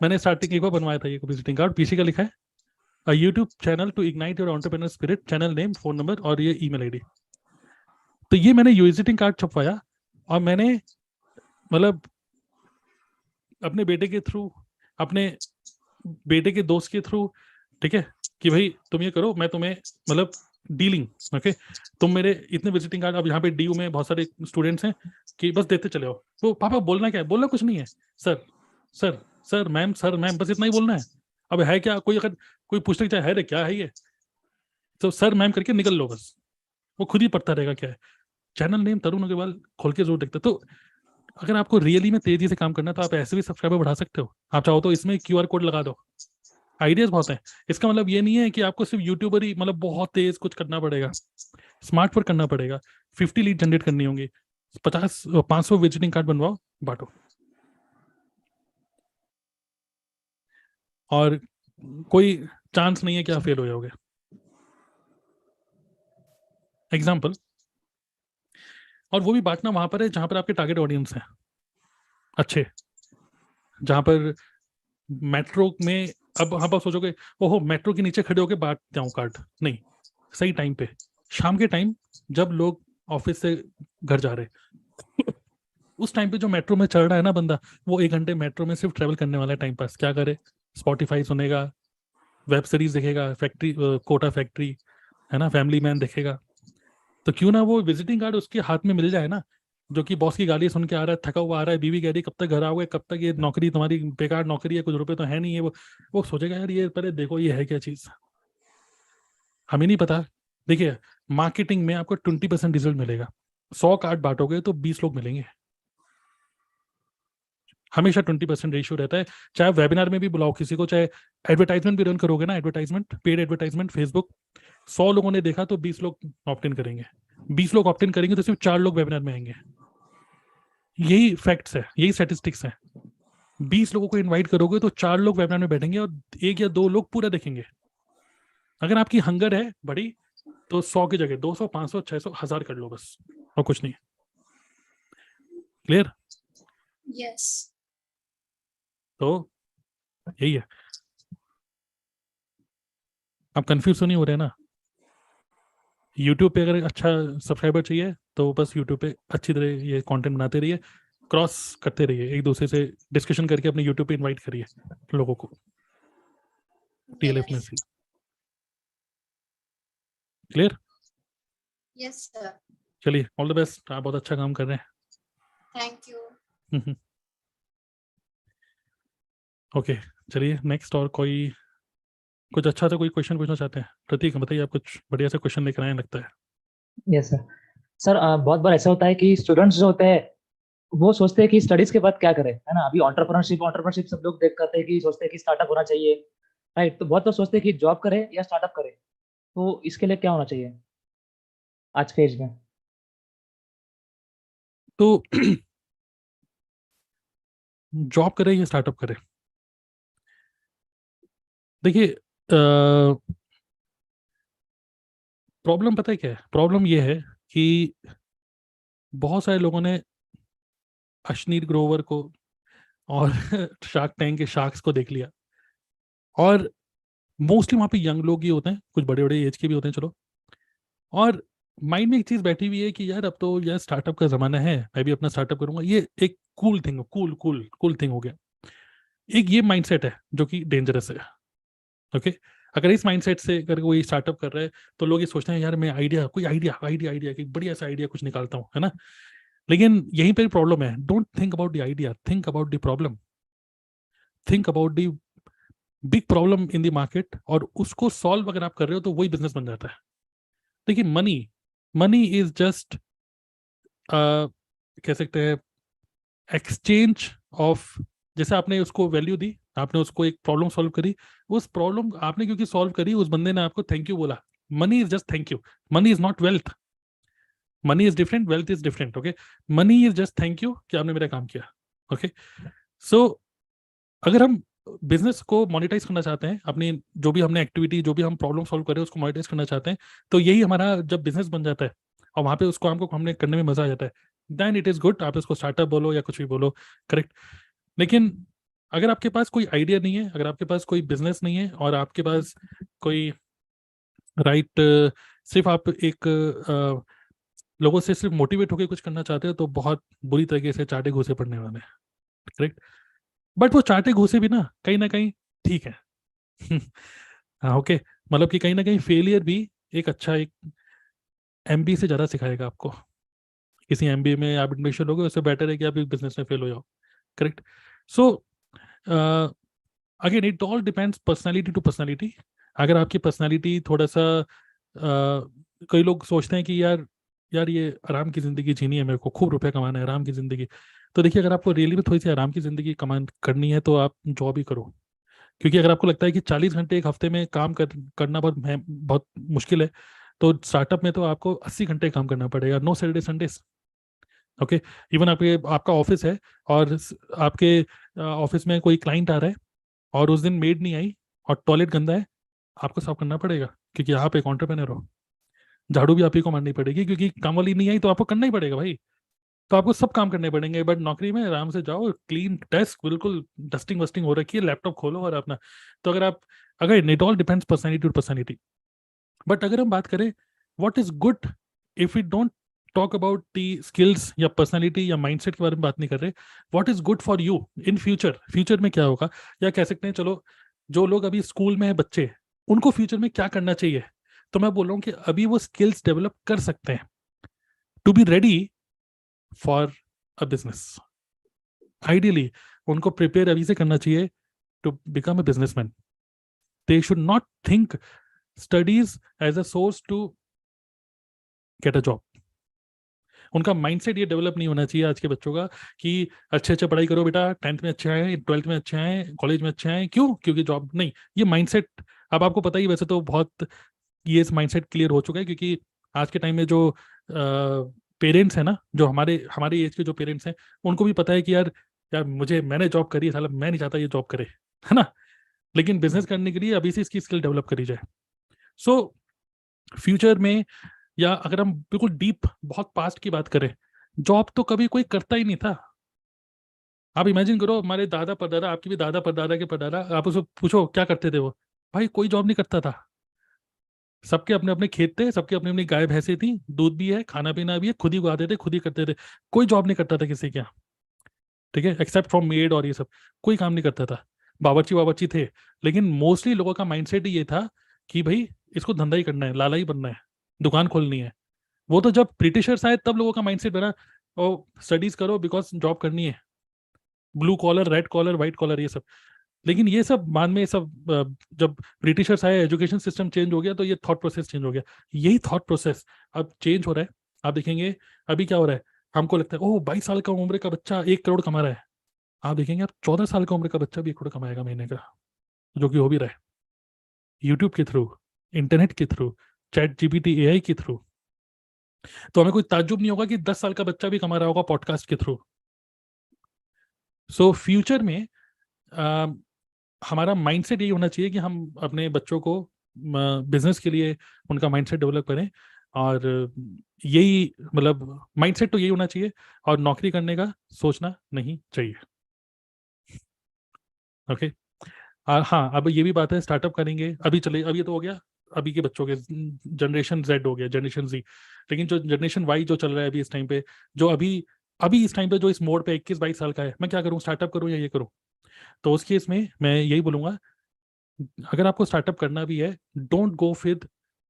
मैंने स्टार्टिंग एक बार बनवाया था ये विजिटिंग कार्ड, पीछे का लिखा है a YouTube channel to ignite your entrepreneur spirit, channel name, phone number और ये ईमेल आईडी। तो ये मैंने विजिटिंग कार्ड छपवाया, और मैंने मतलब अपने बेटे के थ्रू, अपने बेटे के दोस्त के थ्रू, ठीक है, कि भाई तुम ये करो, मैं तुम्हें मतलब डीलिंग, ओके, तुम मेरे इतने विजिटिंग कार्ड, अब यहाँ पे डीयू में बहुत सारे स्टूडेंट्स हैं कि बस देते चले आओ। तो पापा बोलना क्या है? बोलना कुछ नहीं है, sir sir sir ma'am, sir ma'am, बस इतना ही बोलना है। अब है क्या, कोई अगर कोई पूछने चाहे है रे क्या है ये, तो सर मैम करके निकल लो, बस वो खुद ही पढ़ता रहेगा क्या है। चैनल नेम तरुण अग्रवाल खोल के जरूर देखते। तो अगर आपको रियली में तेजी से काम करना है तो आप ऐसे भी सब्सक्राइबर बढ़ा सकते हो। आप चाहो तो इसमें QR कोड लगा दो, आइडियाज बहुत हैं। इसका मतलब ये नहीं है कि आपको सिर्फ यूट्यूबर ही मतलब बहुत तेज कुछ करना पड़ेगा, स्मार्ट वर्क करना पड़ेगा। 50 लीड जनरेट करनी होंगी, 500 विजिटिंग कार्ड बनवाओ, बांटो। और कोई चांस नहीं है कि आप फेल हो जाओगे। एग्जाम्पल, और वो भी बांटना वहां पर है जहां पर आपके टारगेट ऑडियंस है अच्छे, जहां पर मेट्रो में, अब आप सोचोगे ओहो मेट्रो के नीचे खड़े होकर बांटते हूँ कार्ड, नहीं, सही टाइम पे, शाम के टाइम जब लोग ऑफिस से घर जा रहे उस टाइम पे जो मेट्रो में चढ़ रहा है ना बंदा, वो 1 घंटे मेट्रो में सिर्फ ट्रेवल करने वाला है, टाइम पास क्या करे, स्पॉटिफाई सुनेगा, वेब सीरीज देखेगा, फैक्ट्री कोटा फैक्ट्री है ना, फैमिली मैन देखेगा। तो क्यों ना वो विजिटिंग कार्ड उसके हाथ में मिल जाए ना, जो कि बॉस की गाली सुन के आ रहा है, थका हुआ आ रहा है, बीवी कह रही है कब तक घर आओगे, कब तक, ये नौकरी तुम्हारी बेकार नौकरी है, कुछ रुपए तो है नहीं है, वो सोचेगा यार ये पहले देखो ये है क्या चीज, हमें नहीं पता। देखिए मार्केटिंग में आपको 20% रिजल्ट मिलेगा, 100 कार्ड बांटोगे तो 20 लोग मिलेंगे, हमेशा 20% रेशियो रहता है। चाहे वेबिनार में भी बुलाओ किसी को, चाहे एडवर्टाइजमेंट भी रन करोगे ना, एडवर्टाइजमेंट, पेड एडवर्टाइजमेंट फेसबुक, 100 लोगों ने देखा तो 20 लोग ऑप्ट इन करेंगे, 20 लोग ऑप्ट इन करेंगे तो सिर्फ 4 लोग वेबिनार में आएंगे। यही फैक्ट्स है, यही स्टैटिस्टिक्स है। 20 लोगों को इनवाइट करोगे तो 4 लोग वेबिनार में बैठेंगे और 1 या 2 लोग पूरा देखेंगे। अगर आपकी हंगर है बड़ी तो 100 की जगह 200, 500, 600, 1000 कर लो बस, और कुछ नहीं। क्लियर? यस। तो यही है। आप कंफ्यूज तो नहीं हो रहे ना? यूट्यूब पे अगर अच्छा सब्सक्राइबर चाहिए तो बस यूट्यूब पे अच्छी तरह ये कंटेंट बनाते रहिए, क्रॉस करते रहिए, एक दूसरे से डिस्कशन करके अपने यूट्यूब पे इनवाइट करिए लोगों को TLF में से। क्लियर? Yes sir. चलिए ऑल द बेस्ट, आप बहुत अच्छा काम कर रहे थैंक यू। हैं। ओके चलिए नेक्स्ट, और कोई कुछ अच्छा सा कोई क्वेश्चन पूछना चाहते हैं? प्रतीक बताइए, आप कुछ बढ़िया सा क्वेश्चन लेकर आए लगता है। Yes sir. सर बहुत बार ऐसा होता है कि स्टूडेंट्स जो होते हैं वो सोचते हैं कि स्टडीज के बाद क्या करें, है ना। अभी एंटरप्रेन्योरशिप सब लोग देख करते हैं कि सोचते हैं कि स्टार्टअप होना चाहिए, राइट। तो बहुत लोग सोचते हैं कि जॉब करें या स्टार्टअप करें, तो इसके लिए क्या होना चाहिए आज के एज में? तो जॉब करें या स्टार्टअप करें, देखिए प्रॉब्लम पता है क्या है? प्रॉब्लम ये है कि बहुत सारे लोगों ने अश्नीर ग्रोवर को और शार्क टैंक के शार्क्स को देख लिया, और मोस्टली वहाँ पे यंग लोग ही होते हैं, कुछ बड़े बड़े एज के भी होते हैं चलो, और माइंड में एक चीज बैठी हुई है कि यार अब तो यार स्टार्टअप का जमाना है, मैं भी अपना स्टार्टअप करूंगा, ये एक कूल थिंग, कूल थिंग हो गया। एक ये माइंडसेट है जो कि डेंजरस है। ओके, अगर इस माइंडसेट से अगर कोई स्टार्टअप कर रहा है तो लोग ये सोचते हैं यार मैं आइडिया कि बढ़िया सा आइडिया कुछ निकालता हूँ, है ना। लेकिन यहीं पर प्रॉब्लम है, don't think about the idea, think about the problem, think about the big problem in the market, और उसको सॉल्व अगर आप कर रहे हो तो वही बिजनेस बन जाता है। देखिए मनी इज जस्ट कह सकते हैं एक्सचेंज ऑफ, जैसे आपने उसको वैल्यू दी, आपने उसको एक प्रॉब्लम सॉल्व करी, उस प्रॉब्लम आपने क्योंकि सॉल्व करी, उस बंदे ने आपको थैंक यू बोला। Money is just thank you, money is not wealth, money is different, wealth is different. Okay, money is just thank you कि आपने मेरा काम किया। ओके, सो अगर हम बिजनेस को मोनेटाइज करना चाहते हैं, अपनी जो भी हमने एक्टिविटी, जो भी हम प्रॉब्लम सॉल्व करें उसको मोनेटाइज करना चाहते हैं, तो यही हमारा जब बिजनेस बन जाता है और वहां पे उसको हमको हमने करने में मजा आ जाता है, देन इट इज गुड। आप इसको स्टार्टअप बोलो या कुछ भी बोलो, करेक्ट। लेकिन अगर आपके पास कोई आइडिया नहीं है, अगर आपके पास कोई बिजनेस नहीं है, और आपके पास कोई राइट सिर्फ आप एक लोगों से सिर्फ मोटिवेट होकर कुछ करना चाहते हो तो बहुत बुरी तरीके से चाटे घूसे पड़ने वाले हैं, करेक्ट। बट वो चाटे घूसे भी ना कहीं ठीक है। हाँ, ओके, मतलब कि कहीं ना कहीं फेलियर भी एक अच्छा, एक एमबी से ज़्यादा सिखाएगा आपको। किसी एमबीए में आप एडमिशन लोगे, उससे बेटर है कि आप एक बिजनेस में फेल हो जाओ, correct. So again it all depends personality to personality. अगर आपकी पर्सनालिटी थोड़ा सा कई लोग सोचते हैं कि यार यार ये आराम की ज़िंदगी जीनी है, मेरे को खूब रुपया कमाना है, आराम की ज़िंदगी। तो देखिए, अगर आपको रियली में थोड़ी सी आराम की ज़िंदगी कमान करनी है तो आप जॉब ही करो। क्योंकि अगर आपको लगता है कि 40 घंटे एक हफ्ते में काम करना बहुत मुश्किल है, तो स्टार्टअप में तो आपको 80 घंटे काम करना पड़ेगा, no Saturday Sundays. Okay, even आपका ऑफिस है और आपके ऑफिस में कोई क्लाइंट आ रहा है और उस दिन मेड नहीं आई और टॉयलेट गंदा है, आपको साफ करना पड़ेगा, क्योंकि आप एक एंटरप्रेन्योर हो। झाड़ू भी आप ही को मारनी पड़ेगी, क्योंकि काम वाली नहीं आई तो आपको करना ही पड़ेगा भाई। तो आपको सब काम करने पड़ेंगे। बट नौकरी में आराम से जाओ, क्लीन डेस्क, बिल्कुल डस्टिंग वस्टिंग हो रखी है, लैपटॉप खोलो और अपना। तो अगर it all depends personality to personality. But अगर हम बात करें what is good, if we don't talk about the skills या पर्सनैलिटी या माइंडसेट के बारे में बात नहीं कर रहे, what is good for you in future, future में क्या होगा, या कह सकते हैं चलो जो लोग अभी स्कूल में है बच्चे, उनको फ्यूचर में क्या करना चाहिए। तो मैं बोल रहा हूँ कि अभी वो स्किल्स डेवलप कर सकते हैं to be ready for a business. Ideally उनको प्रिपेयर अभी से करना चाहिए to become a businessman. They should not think studies as a source to get a job. उनका माइंडसेट ये डेवलप नहीं होना चाहिए आज के बच्चों का कि अच्छे अच्छे पढ़ाई करो बेटा, 10th में अच्छे आए, 12th में अच्छे आए, कॉलेज में अच्छे आए, क्यों? क्योंकि जॉब नहीं। ये माइंडसेट अब आपको पता ही, वैसे तो बहुत ये माइंडसेट क्लियर हो चुका है, क्योंकि आज के टाइम में जो पेरेंट्स हैं ना, जो हमारे हमारे एज के जो पेरेंट्स हैं, उनको भी पता है कि यार यार मैंने जॉब करी है, साला मैं नहीं चाहता ये जॉब करे, है ना। लेकिन बिजनेस करने के लिए अभी से इसकी स्किल डेवलप करी जाए। सो फ्यूचर में, या अगर हम बिल्कुल डीप बहुत पास्ट की बात करें, जॉब तो कभी कोई करता ही नहीं था। आप इमेजिन करो, हमारे दादा परदादा, आपके भी दादा परदादा के परदादा, आप उसको पूछो क्या करते थे वो, भाई कोई जॉब नहीं करता था। सबके अपने अपने खेत थे, सबके अपनी अपनी गाय भैंसे थी, दूध भी है, खाना पीना भी है, खुद ही उगाते थे, खुद ही करते थे। कोई जॉब नहीं करता था किसी के यहाँ, ठीक है, एक्सेप्ट फ्रॉम मेड और ये सब, कोई काम नहीं करता था। बावर्ची बावर्ची थे। लेकिन मोस्टली लोगों का माइंडसेट ये था कि भाई इसको धंधा ही करना है, लाला ही बनना है, दुकान खोलनी है। वो तो जब ब्रिटिशर्स आए तब लोगों का माइंडसेट बना, ओ स्टडीज करो बिकॉज जॉब करनी है, blue collar, red collar, white collar, ये सब। लेकिन ये सब बाद में सब जब ब्रिटिशर्स आए, एजुकेशन सिस्टम चेंज हो गया, तो ये थॉट प्रोसेस चेंज हो गया। यही थॉट प्रोसेस अब चेंज हो रहा है। आप देखेंगे अभी क्या हो रहा है, हमको लगता है ओह 22 साल का उम्र का बच्चा 1 करोड़ कमा रहा है। आप देखेंगे आप 14 साल का उम्र का बच्चा भी 1 करोड़ कमाएगा महीने का, जो कि हो भी रहा है, यूट्यूब के थ्रू, इंटरनेट के थ्रू, चैट जीपीटी एआई के थ्रू। तो हमें कोई ताज्जुब नहीं होगा कि 10 साल का बच्चा भी कमा रहा होगा पॉडकास्ट के थ्रू। सो फ्यूचर में अ, हमारा माइंडसेट यही होना चाहिए कि हम अपने बच्चों को बिजनेस के लिए उनका माइंडसेट डेवलप करें। और यही मतलब माइंडसेट तो यही होना चाहिए, और नौकरी करने का सोचना नहीं चाहिए। ओके। हाँ, अब ये भी बात है, स्टार्टअप करेंगे अभी, चले अब ये तो हो गया अभी के बच्चों के, जनरेशन जेड हो गया, जनरेशन जी। लेकिन जो जनरेशन वाई जो चल रहा है अभी इस टाइम पे, जो अभी अभी इस टाइम पे जो इस मोड पे 21-22 साल का है, मैं क्या करूँ, स्टार्टअप करूँ या ये करूँ? तो उस केस में मैं यही बोलूंगा, अगर आपको स्टार्टअप करना भी है, don't go with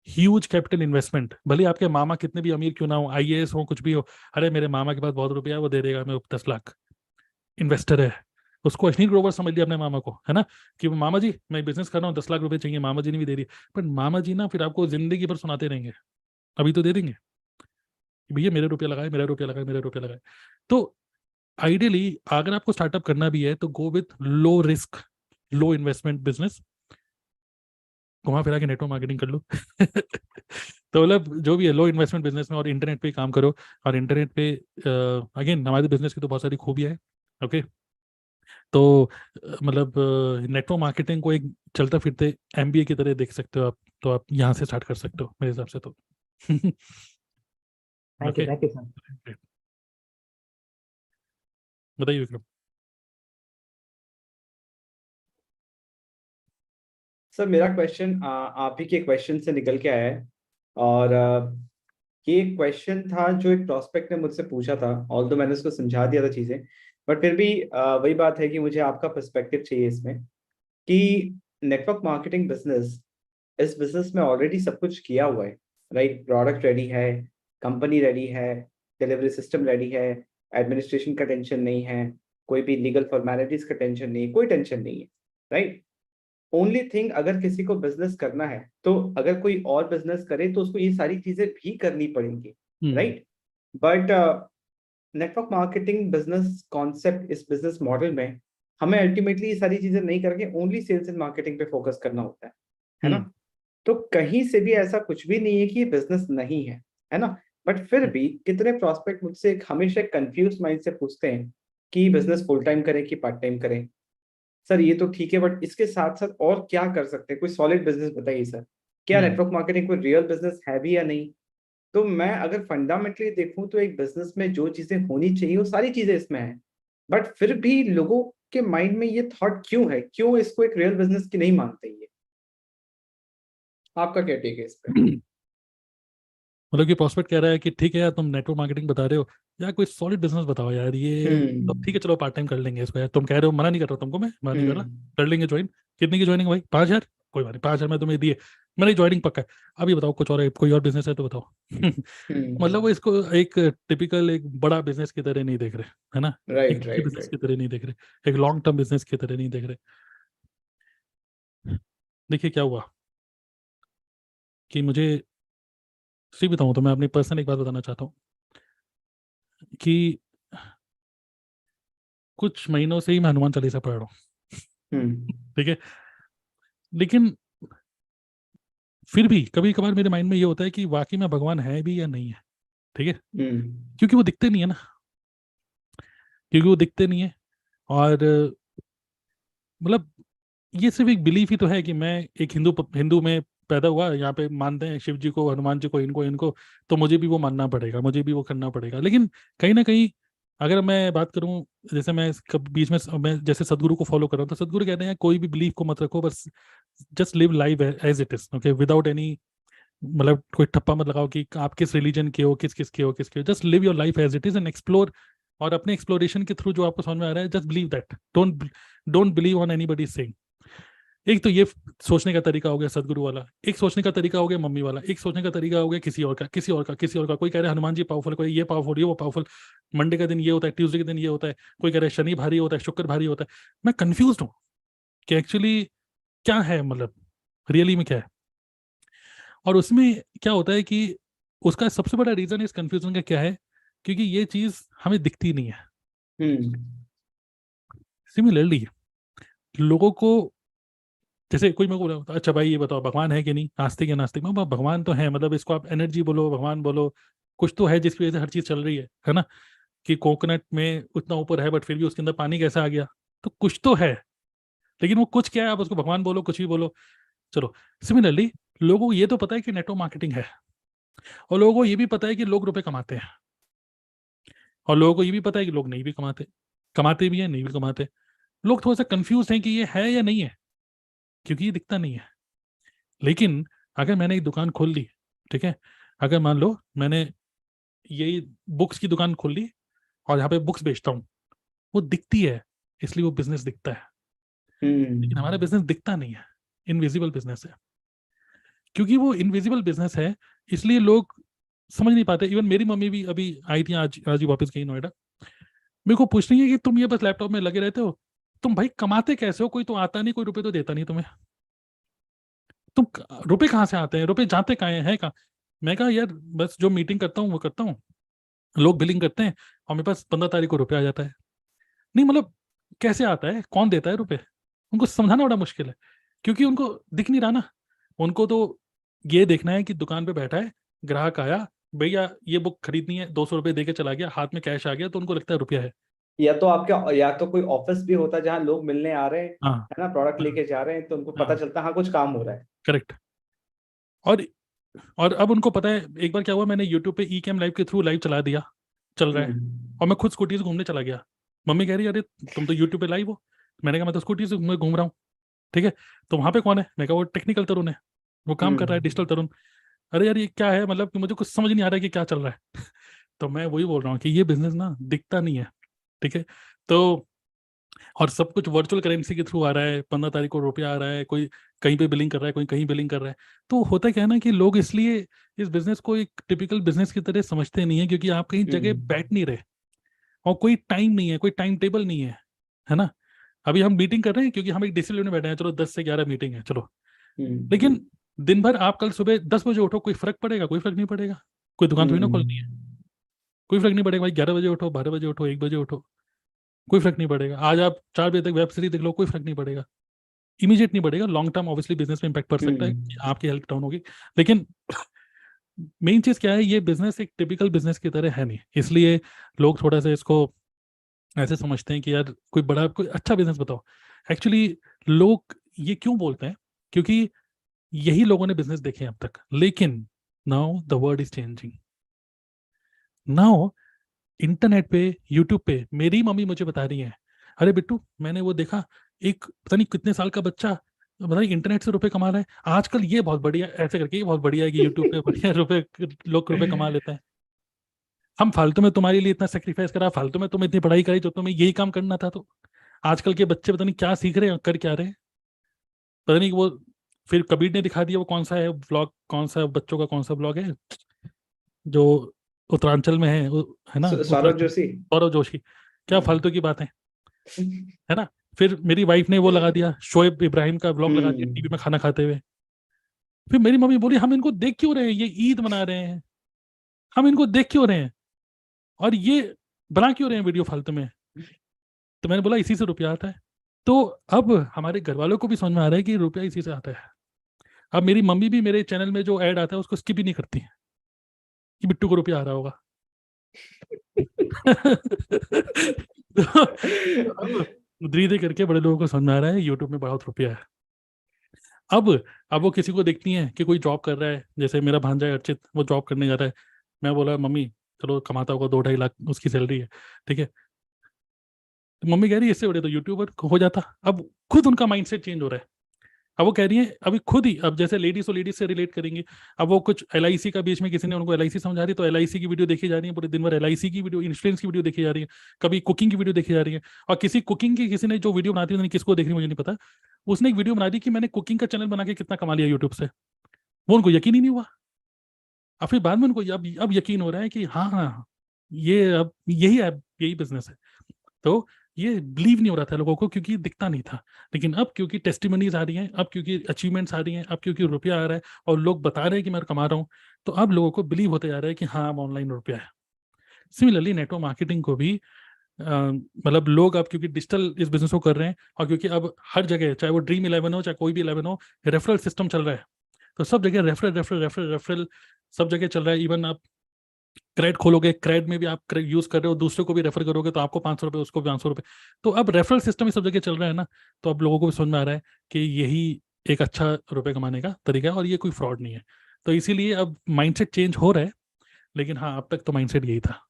huge capital investment. भले आपके मामा कितने भी अमीर क्यों ना हो, आईएएस हो, कुछ भी हो, अरे मेरे मामा के पास बहुत रुपया है, वो दे देगा, मैं 10 लाख, इन्वेस्टर है। उसको अश्लील ग्रोवर समझ लिया अपने मामा को, है ना, कि वो मामा जी मैं बिजनेस कर रहा हूँ, 10 लाख रुपए चाहिए, मामा जी ने भी दे दिए। पर मामा जी ना फिर आपको जिंदगी भर सुनाते रहेंगे, अभी तो दे देंगे कि भैया मेरे रुपया लगाए, मेरा रुपया लगाए, मेरा रुपया लगाए। तो आइडियली अगर आपको स्टार्टअप करना भी है तो go with low risk, low investment business, घुमा फिरा के नेटवर्क मार्केटिंग कर लो। तो मतलब जो भी है, लो इन्वेस्टमेंट बिजनेस में, और इंटरनेट पे काम करो। और इंटरनेट पे अगेन हमारे बिजनेस की तो बहुत सारी खूबियाँ है। ओके, तो मतलब नेटवर्क मार्केटिंग को एक चलता फिरते एमबीए की तरह देख सकते हो आप। तो आप यहाँ से स्टार्ट कर सकते हो मेरे हिसाब से तो। Thank okay, you sir. बताइए विक्रम। सर मेरा क्वेश्चन आप ही के क्वेश्चन से निकल के आया है। और ये एक क्वेश्चन था जो एक प्रोस्पेक्ट ने मुझसे पूछा था, ऑल्दो मैंने उसको समझा दिया था चीजें, बट फिर भी वही बात है कि मुझे आपका पर्सपेक्टिव चाहिए इसमें कि नेटवर्क मार्केटिंग बिजनेस, इस बिजनेस में ऑलरेडी सब कुछ किया हुआ है, राइट? प्रोडक्ट रेडी है, कंपनी रेडी है, डिलीवरी सिस्टम रेडी है, एडमिनिस्ट्रेशन का टेंशन नहीं है, कोई भी लीगल फॉर्मेलिटीज का टेंशन नहीं है, कोई टेंशन नहीं है, राइट? ओनली थिंग, अगर किसी को बिजनेस करना है तो अगर कोई और बिजनेस करे तो उसको ये सारी चीजें भी करनी पड़ेंगी, right? But network marketing business concept, इस बिजनेस मॉडल में हमें अल्टीमेटली ये सारी चीजें नहीं करके ओनली सेल्स एंड मार्केटिंग पे फोकस करना होता है ना? तो कहीं से भी ऐसा कुछ भी नहीं है कि ये बिजनेस नहीं है ना? बट फिर भी कितने प्रोस्पेक्ट मुझसे हमेशा कंफ्यूज माइंड से पूछते हैं कि बिजनेस फुल टाइम करें कि पार्ट टाइम करें। सर ये तो ठीक है, बट इसके साथ साथ और क्या कर सकते हैं? कोई सॉलिड बिजनेस बताइए सर। क्या नेटवर्क मार्केटिंग कोई रियल बिजनेस है भी या नहीं? तो मैं अगर फंडामेंटली देखूं तो एक बिजनेस में जो चीजें होनी चाहिए वो सारी चीजें इसमें हैं, बट फिर भी लोगों के माइंड में ये थॉट क्यों है, क्यों इसको एक रियल बिजनेस की नहीं मानते? ये आपका क्या टेक है इस पे? मतलब कि प्रोस्पेक्ट कह रहा है कि ठीक है यार, तुम नेटवर्क मार्केटिंग बता रहे हो यार, कोई सॉलिड बिजनेस बताओ यार, ये तो ठीक है, चलो पार्ट टाइम कर लेंगे इसको यार। तुम कह रहे हो, मना नहीं कर रहा तुमको, मैं मना नहीं कर रहा, कर लेंगे ज्वाइन। कितने की ज्वाइनिंग भाई? 5,000? कोई बात नहीं, 5,000 में तुम्हें दिए, मेरी ज्वाइनिंग पक्का है। अब ये बताओ कुछ और है, कोई और बिजनेस है तो बताओ। मतलब वो इसको एक टिपिकल एक बड़ा बिजनेस की तरह नहीं देख रहे, है ना? एक राइट बिजनेस राइट की तरह नहीं देख रहे, एक लॉन्ग टर्म बिजनेस की तरह नहीं देख रहे। देखिए क्या हुआ कि मुझे सही बताऊं तो मैं अपनी पर्सनल एक बात बताना चाहता हूँ कि कुछ महीनों से ही मैं हनुमान चालीसा पढ़ रहा हूँ, ठीक है? लेकिन फिर भी कभी कभार मेरे माइंड में ये होता है कि वाकई में भगवान है भी या नहीं है, ठीक है? क्योंकि वो दिखते नहीं है ना, क्योंकि वो दिखते नहीं है। और मतलब ये सिर्फ एक बिलीफ ही तो है कि मैं एक हिंदू में पैदा हुआ, यहाँ पे मानते हैं शिव जी को, हनुमान जी को, इनको इनको, तो मुझे भी वो मानना पड़ेगा, मुझे भी वो करना पड़ेगा। लेकिन कहीं ना कहीं अगर मैं बात करूं, जैसे मैं बीच में मैं जैसे सदगुरु को फॉलो कर रहा हूँ, तो सदगुरु कहते हैं कोई भी बिलीफ को मत रखो, बस just live life as it is, okay, without any, मतलब कोई ठप्पा मत लगाओ कि आप किस रिलीजन के हो, किसके हो, just live your life as it is and explore. और अपने एक्सप्लोरेशन के थ्रू जो आपको समझ में आ रहा है, just believe that, don't believe on anybody saying. एक तो ये सोचने का तरीका हो गया सदगुरु वाला, एक सोचने का तरीका हो गया मम्मी वाला, एक सोचने का तरीका हो गया किसी और का। कोई कह रहा है हनुमान जी पावरफुल, कोई ये पावरफुल, ये वो पावरफुल, मंडे का दिन ये होता है, ट्यूसडे के दिन ये होता है, कोई कह रहा है शनि भारी होता है, शुक्र भारी होता है। मैं कंफ्यूज हूँ कि एक्चुअली क्या है, मतलब रियली में क्या है। और उसमें क्या होता है कि उसका सबसे बड़ा रीजन इस कंफ्यूजन का क्या है, क्योंकि ये चीज हमें दिखती नहीं है। सिमिलरली लोगों को, जैसे कोई मेरे को बोला अच्छा भाई ये बताओ भगवान है कि नहीं, आस्तिक या नास्तिक? मैं भगवान तो है, मतलब इसको आप एनर्जी बोलो, भगवान बोलो, कुछ तो है जिसकी वजह से हर चीज चल रही है ना? कि कोकोनट में उतना ऊपर है बट फिर भी उसके अंदर पानी कैसे आ गया? तो कुछ तो है, लेकिन वो कुछ क्या है, आप उसको भगवान बोलो, कुछ भी बोलो, चलो। सिमिलरली लोगों को ये तो पता है कि नेटवर्क मार्केटिंग है, और लोगों को ये भी पता है कि लोग रुपए कमाते हैं, और लोगों को ये भी पता है कि लोग नहीं भी कमाते, कमाते भी है, नहीं भी कमाते। लोग थोड़ा सा कंफ्यूज हैं कि ये है या नहीं है, क्योंकि ये दिखता नहीं है। लेकिन अगर मैंने एक दुकान खोल ली, ठीक है, अगर मान लो मैंने यही बुक्स की दुकान खोल ली और यहाँ पे बुक्स बेचता हूँ, वो दिखती है इसलिए वो बिजनेस दिखता है। लेकिन हमारा बिजनेस दिखता नहीं है, इनविजिबल बिजनेस है। क्योंकि वो इनविजिबल बिजनेस है इसलिए लोग समझ नहीं पाते। इवन मेरी मम्मी भी अभी आई थी, आज ही वापस गई नोएडा, मेरे को पूछ रही है कि तुम ये बस लैपटॉप में लगे रहते हो, तुम भाई कमाते कैसे हो? कोई तो आता नहीं, कोई रुपए तो देता नहीं तुम्हें, तुम रुपए कहाँ से आते हैं, रुपए जाते कहाँ हैं कहाँ? मैं कहा यार बस जो मीटिंग करता हूँ वो करता हूँ, लोग बिलिंग करते हैं और मेरे पास 15 तारीख को रुपया आ जाता है। नहीं मतलब कैसे आता है, कौन देता है रुपए? उनको समझाना बड़ा मुश्किल है, क्योंकि उनको दिख नहीं रहा ना। उनको तो ये देखना है कि दुकान पे बैठा है, ग्राहक आया, भैया ये बुक खरीदनी है, 200 रुपये दे के चला गया, हाथ में कैश आ गया, तो उनको लगता है रुपया है। या तो कोई ऑफिस भी होता है जहाँ लोग मिलने आ रहे हैं, हाँ है ना, प्रोडक्ट लेके जा रहे हैं, तो उनको पता चलता है हाँ कुछ काम हो रहा है। करेक्ट। और अब उनको पता है, एक बार क्या हुआ, मैंने यूट्यूब पे ई कैम लाइव के थ्रू लाइव चला दिया, चल रहा है, और मैं खुद स्कूटी से घूमने चला गया। मम्मी कह रही है अरे तुम तो यूट्यूब पे लाइव हो। मैंने कहा मैं तो स्कूटी से घूम रहा हूँ, ठीक है। तो वहाँ पे कौन है? मैं कहा वो टेक्निकल तरुण है, वो काम कर रहा है, डिजिटल तरुण। अरे यार ये क्या है, मतलब कि मुझे कुछ समझ नहीं आ रहा है कि क्या चल रहा है। तो मैं वही बोल रहा हूँ कि ये बिजनेस ना दिखता नहीं है, ठीक है। तो और सब कुछ वर्चुअल करेंसी के थ्रू आ रहा है, 15 तारीख को रुपया आ रहा है, कोई कहीं पे बिलिंग कर रहा है, कोई कहीं बिलिंग कर रहा है। तो होता क्या है ना कि लोग इसलिए इस बिजनेस को एक टिपिकल बिजनेस की तरह समझते नहीं है, क्योंकि आप कहीं जगह बैठ नहीं रहे और कोई टाइम नहीं है, कोई टाइम टेबल नहीं है ना। अभी हम मीटिंग कर रहे हैं क्योंकि हम एक डिसिप्लिन में बैठे हैं, चलो 10 से 11 मीटिंग है, चलो। लेकिन दिन भर आप कल सुबह 10 बजे उठो, कोई फर्क पड़ेगा? कोई फर्क नहीं पड़ेगा। कोई दुकान थोड़ी ना खोलनी है, कोई फर्क नहीं पड़ेगा भाई। 11 बजे उठो, 12 बजे उठो, 1 बजे उठो, कोई फर्क नहीं पड़ेगा। आज आप 4 बजे तक वेब सीरीज देख लो, कोई फर्क नहीं पड़ेगा। इमीडिएट नहीं पड़ेगा, लॉन्ग टर्म ऑब्वियसली बिजनेस में इंपैक्ट पड़ सकता है कि आपकी हेल्थ डाउन होगी। लेकिन मेन चीज क्या है, ये बिजनेस एक टिपिकल बिजनेस की तरह है नहीं, इसलिए लोग थोड़ा सा इसको ऐसे समझते हैं कि यार कोई बड़ा कोई अच्छा बिजनेस बताओ। एक्चुअली लोग ये क्यों बोलते हैं, क्योंकि यही लोगों ने बिजनेस देखे हैं अब तक। लेकिन now the world is changing. Now internet पे, यूट्यूब पे मेरी मम्मी मुझे बता रही है, अरे बिट्टू मैंने वो देखा, एक पता नहीं कितने साल का बच्चा पता नहीं इंटरनेट से रुपए कमा रहा है आजकल, ये बहुत बढ़िया, ऐसे करके ये बहुत बढ़िया है कि यूट्यूब पे बढ़िया रुपए, लोग रुपए कमा लेते हैं। हम फालतू में तुम्हारे लिए इतना सेक्रीफाइस करा, फालतू में तुम्हें इतनी पढ़ाई कराई, जो तुम्हें यही काम करना था। तो आजकल के बच्चे पता नहीं क्या सीख रहे हैं, कर क्या रहे हैं, पता नहीं। वो फिर कबीर ने दिखा दिया वो कौन सा है व्लॉग, कौन सा बच्चों का कौन सा व्लॉग है जो उत्तरांचल में है, है ना, सौरभ उत्तराखंड, जोशी। सौरभ जोशी। क्या फालतू की बात है ना। फिर मेरी वाइफ ने वो लगा दिया, शोएब इब्राहिम का व्लॉग लगा दिया टीवी में खाना खाते हुए। फिर मेरी मम्मी बोली हम इनको देख क्यों रहे हैं, ये ईद मना रहे हैं, हम इनको देख क्यों रहे हैं, और ये बना क्यों रहे हैं वीडियो फालतू में। तो मैंने बोला इसी से रुपया आता है। तो अब हमारे घर वालों को भी समझ में आ रहा है कि रुपया इसी से आता है। अब मेरी मम्मी भी मेरे चैनल में जो ऐड आता है उसको स्किप ही नहीं करती है कि बिट्टू को रुपया आ रहा होगा। तो अब धीरे धीरे करके बड़े लोगों को समझ में आ रहा है यूट्यूब में बहुत रुपया है। अब अब वो किसी को देखती हैं कि कोई जॉब कर रहा है, जैसे मेरा भांजा है अर्चित, वो जॉब करने जा रहा है। मैं बोला मम्मी चलो कमाता होगा 2-2.5 लाख उसकी सैलरी है, ठीक है। तो मम्मी कह रही है इससे बड़े तो यूट्यूबर हो जाता। अब खुद उनका माइंडसेट चेंज हो रहा है। अब वो कह रही है अभी खुद ही, अब जैसे लेडीज तो लेडीज से रिलेट करेंगे। अब वो कुछ LIC का बीच में किसी ने उनको LIC समझा रही है, तो LIC की वीडियो देखी जा रही है, पूरे दिन भर LIC की वीडियो, इंश्योरेंस की वीडियो देखी जा रही है, कभी कुकिंग की वीडियो देखी जा रही है। और किसी कुकिंग की किसी ने जो वीडियो बनाती है, किसको देख रही है मुझे नहीं पता, उसने एक वीडियो बना दी कि मैंने कुकिंग का चैनल बना के कितना कमा लिया यूट्यूब से। वो उनको यकीन ही नहीं हुआ। और फिर बाद में उनको अब यकीन हो रहा है कि हाँ हाँ ये अब यही बिजनेस है। तो ये बिलीव नहीं हो रहा था लोगों को, क्योंकि दिखता नहीं था। लेकिन अब क्योंकि टेस्टिमनीज आ रही हैं, अब क्योंकि अचीवमेंट्स आ रही हैं, अब क्योंकि रुपया आ रहा है और लोग बता रहे हैं कि मैं कमा रहा हूँ, तो अब लोगों को बिलीव होते जा रहा है कि हाँ अब ऑनलाइन रुपया है। सिमिलरली नेटवर्क मार्केटिंग को भी मतलब लोग अब क्योंकि डिजिटल इस बिजनेस को कर रहे हैं, और क्योंकि अब हर जगह चाहे वो Dream11 हो चाहे कोई भी 11 हो, रेफरल सिस्टम चल रहा है। तो सब जगह रेफरल रेफरल रेफरल रेफरल सब जगह चल रहा है। इवन आप क्रेड खोलोगे, क्रेड में भी आप यूज कर रहे हो, दूसरे को भी रेफर करोगे तो आपको 500 रुपये, उसको भी 500 रुपये। तो अब रेफरल सिस्टम ही सब जगह चल रहा है ना। तो अब लोगों को भी समझ में आ रहा है कि यही एक अच्छा रुपए कमाने का तरीका है और ये कोई फ्रॉड नहीं है। तो इसीलिए अब माइंडसेट चेंज हो रहा है। लेकिन हाँ अब तक तो माइंडसेट यही था।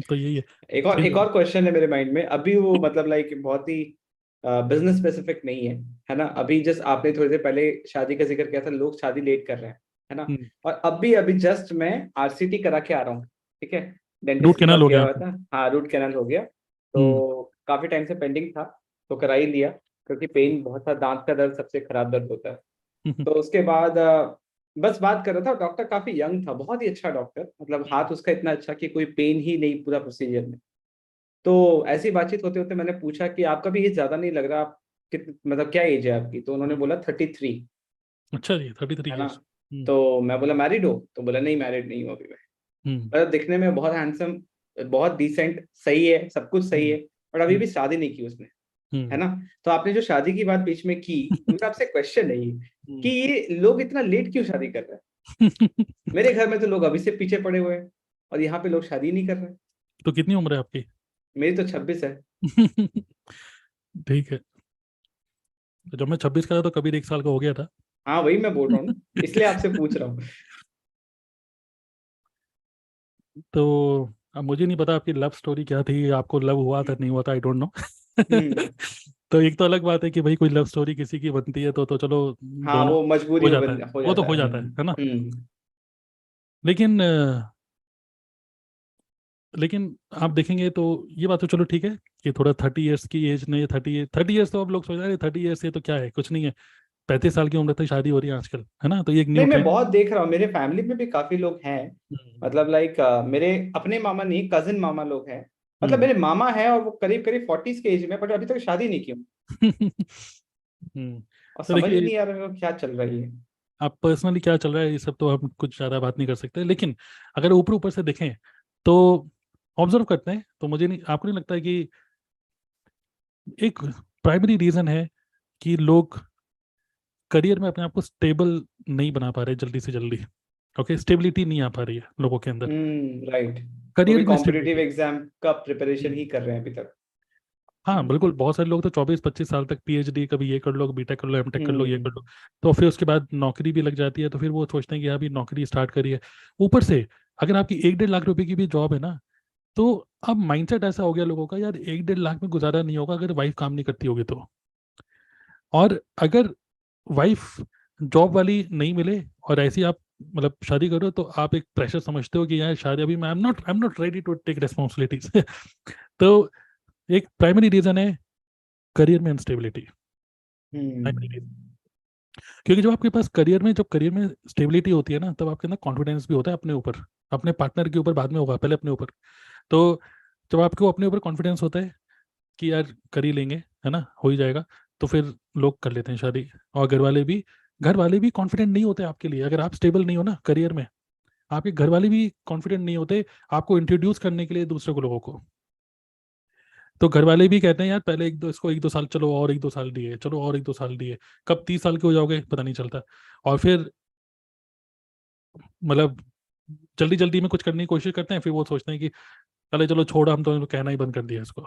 तो यही है। एक और क्वेश्चन है मेरे माइंड में अभी, वो मतलब लाइक बहुत ही बिजनेस स्पेसिफिक नहीं है ना। अभी जस्ट आपने थोड़ी देर पहले शादी का जिक्र किया था, लोग शादी लेट कर रहे हैं, है ना। और अभी जस्ट मैं RCT करा के आ रहा हूँ, ठीक है। डेंटिस्ट रूट के कैनाल पास हो गया गया हुआ आपका? था, हाँ रूट कैनाल हो गया। तो काफी टाइम से पेंडिंग था, तो करा ही लिया, क्योंकि पेन बहुत था, दांत का दर्द सबसे खराब दर्द होता है। तो उसके बाद बस बात कर रहा था, डॉक्टर काफी यंग था, बहुत ही अच्छा डॉक्टर, मतलब हाथ उसका इतना अच्छा कि कोई पेन ही नहीं पूरा प्रोसीजर में। तो ऐसी बातचीत होते होते मैंने पूछा कि आपका भी एज ज्यादा नहीं लग रहा, आप मतलब क्या एज है आपकी? तो उन्होंने बोला 33, अच्छा जी, 33 है ना। ईयर्स। तो मैं बोला मैरिड हो? तो बोला नहीं मैरिड नहीं हूँ अभी मैं। मतलब दिखने में बहुत हैंडसम, बहुत डिसेंट, सही है, सब कुछ सही है, बट अभी भी शादी नहीं की उसने, है ना। तो आपने जो शादी की बात बीच में की, तो मेरा आपसे क्वेश्चन है ये कि ये लोग इतना लेट क्यों शादी कर रहे हैं? मेरे घर में तो लोग अभी से पीछे पड़े हुए हैं, और यहाँ पे लोग शादी नहीं कर रहे। तो कितनी उम्र है आपकी? मेरी तो 26 है। ठीक है। तो जब मैं 26 का था तो कबीर 1 साल का हो गया था। हाँ वही मैं बोल रहा हूँ, इसलिए आपसे पूछ रहा हूँ। तो अब मुझे नहीं पता आपकी लव स्टोरी क्या थी, आपको लव हुआ था नहीं हुआ था, आई डोंट नो। तो एक तो अलग बात है कि भाई कोई लव स्टोरी किसी की बनती है तो चलो हाँ, दोनों वो मजबूरी हो में जाता है, हो वो तो जाता हो है। जाता है ना। हम्म। लेकिन लेकिन आप देखेंगे तो ये बात तो चलो ठीक है कि थोड़ा 30 ईयर्स की एज ने 30 ईयर्स तो अब लोग सोच रहे हैं 30 ईयर्स से तो क्या है, कुछ नहीं है। 35 साल की उम्र तक शादी हो रही है आजकल, है ना, तो ये एक न्यू नहीं, मैं ट्रेंड। बहुत देख रहा हूँ, मेरे फैमिली में भी काफी लोग हैं। मतलब लाइक मेरे अपने मामा नहीं, कजिन मामा लोग हैं। मतलब मेरे मामा है और वो करीब करीब 40s के एज में, बट अभी तक शादी नहीं की। और तो समझ ही देखिए नहीं आ रहा क्या चल रही है। आप पर्सनली क्या चल रहा है ये सब तो हम कुछ ज़्यादा बात नहीं कर सकते, लेकिन अगर ऊपर ऊपर से देखें तो ऑब्जर्व करते हैं तो मुझे नहीं, आपको नहीं लगता है कि एक प्राइमरी रीज़न है कि लोग करियर में अपने आप को स्टेबल नहीं बना पा रहे जल्दी से जल्दी। ओके, स्टेबिलिटी नहीं आ पा रही है लोगों के अंदर, राइट। वो भी करियर में कॉम्पिटिटिव स्टेबिलिटी। एग्जाम का प्रिपरेशन ही कर रहे हैं अभी तक। हाँ बिल्कुल, बहुत सारे लोग तो 24-25 साल तक पीएचडी, कभी ये कर लो, बीटेक कर लो, एमटेक कर लो, ये कर लो, हम्म। तो फिर उसके बाद नौकरी भी लग जाती है, तो फिर वो सोचते हैं कि अभी नौकरी स्टार्ट करी है। ऊपर से अगर आपकी 1-1.5 लाख रुपए की भी जॉब है ना, तो अब माइंडसेट ऐसा हो गया लोगों का, यार 1-1.5 लाख में गुजारा नहीं होगा अगर वाइफ काम नहीं करती होगी तो। और अगर वाइफ जॉब वाली नहीं मिले और ऐसी आप मतलब शादी करो, तो आप एक प्रेशर समझते हो कि यार शादी अभी मैं I am not ready to take responsibilities. तो एक प्राइमरी रीजन है करियर में अनस्टेबिलिटी, प्राइमरी रीजन। क्योंकि जब आपके पास करियर में स्टेबिलिटी होती है ना, तब आपके अंदर कॉन्फिडेंस भी होता है अपने ऊपर, अपने पार्टनर के ऊपर बाद में होगा, पहले अपने ऊपर। तो जब आपको अपने ऊपर कॉन्फिडेंस होता है कि यार कर ही लेंगे, है ना, हो ही जाएगा, तो फिर लोग कर लेते हैं शादी। और घर वाले भी कॉन्फिडेंट नहीं होते आपके लिए, अगर आप स्टेबल नहीं हो ना करियर में, आपके घर वाले भी कॉन्फिडेंट नहीं होते आपको इंट्रोड्यूस करने के लिए दूसरे को लोगों को। तो घर वाले भी कहते हैं यार पहले 1-2 साल, चलो और 1-2 साल दिए, चलो और 1-2 साल दिए, कब 30 साल के हो जाओगे पता नहीं चलता। और फिर मतलब जल्दी जल्दी में कुछ करने की कोशिश करते हैं, फिर वो सोचते हैं कि चले चलो छोड़ो, हम तो कहना ही बंद कर दिया इसको।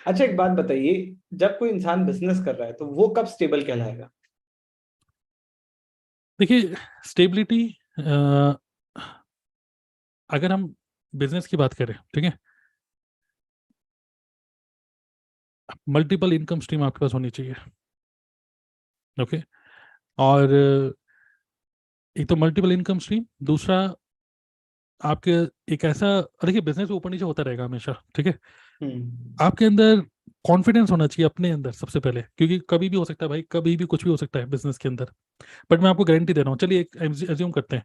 अच्छा, एक बात बताइए, जब कोई इंसान बिजनेस कर रहा है तो वो कब स्टेबल कहलाएगा? देखिए स्टेबिलिटी, अगर हम बिजनेस की बात करें, ठीक है, मल्टीपल इनकम स्ट्रीम आपके पास होनी चाहिए। ओके, और एक तो मल्टीपल इनकम स्ट्रीम, दूसरा आपके एक ऐसा, देखिए बिजनेस ऊपर नीचे होता रहेगा हमेशा, ठीक है, आपके अंदर कॉन्फिडेंस होना चाहिए अपने अंदर सबसे पहले, क्योंकि कभी भी हो सकता है भाई, कभी भी कुछ भी हो सकता है बिजनेस के अंदर। बट मैं आपको गारंटी दे रहा हूँ, चलिए एक एज्यूम करते हैं,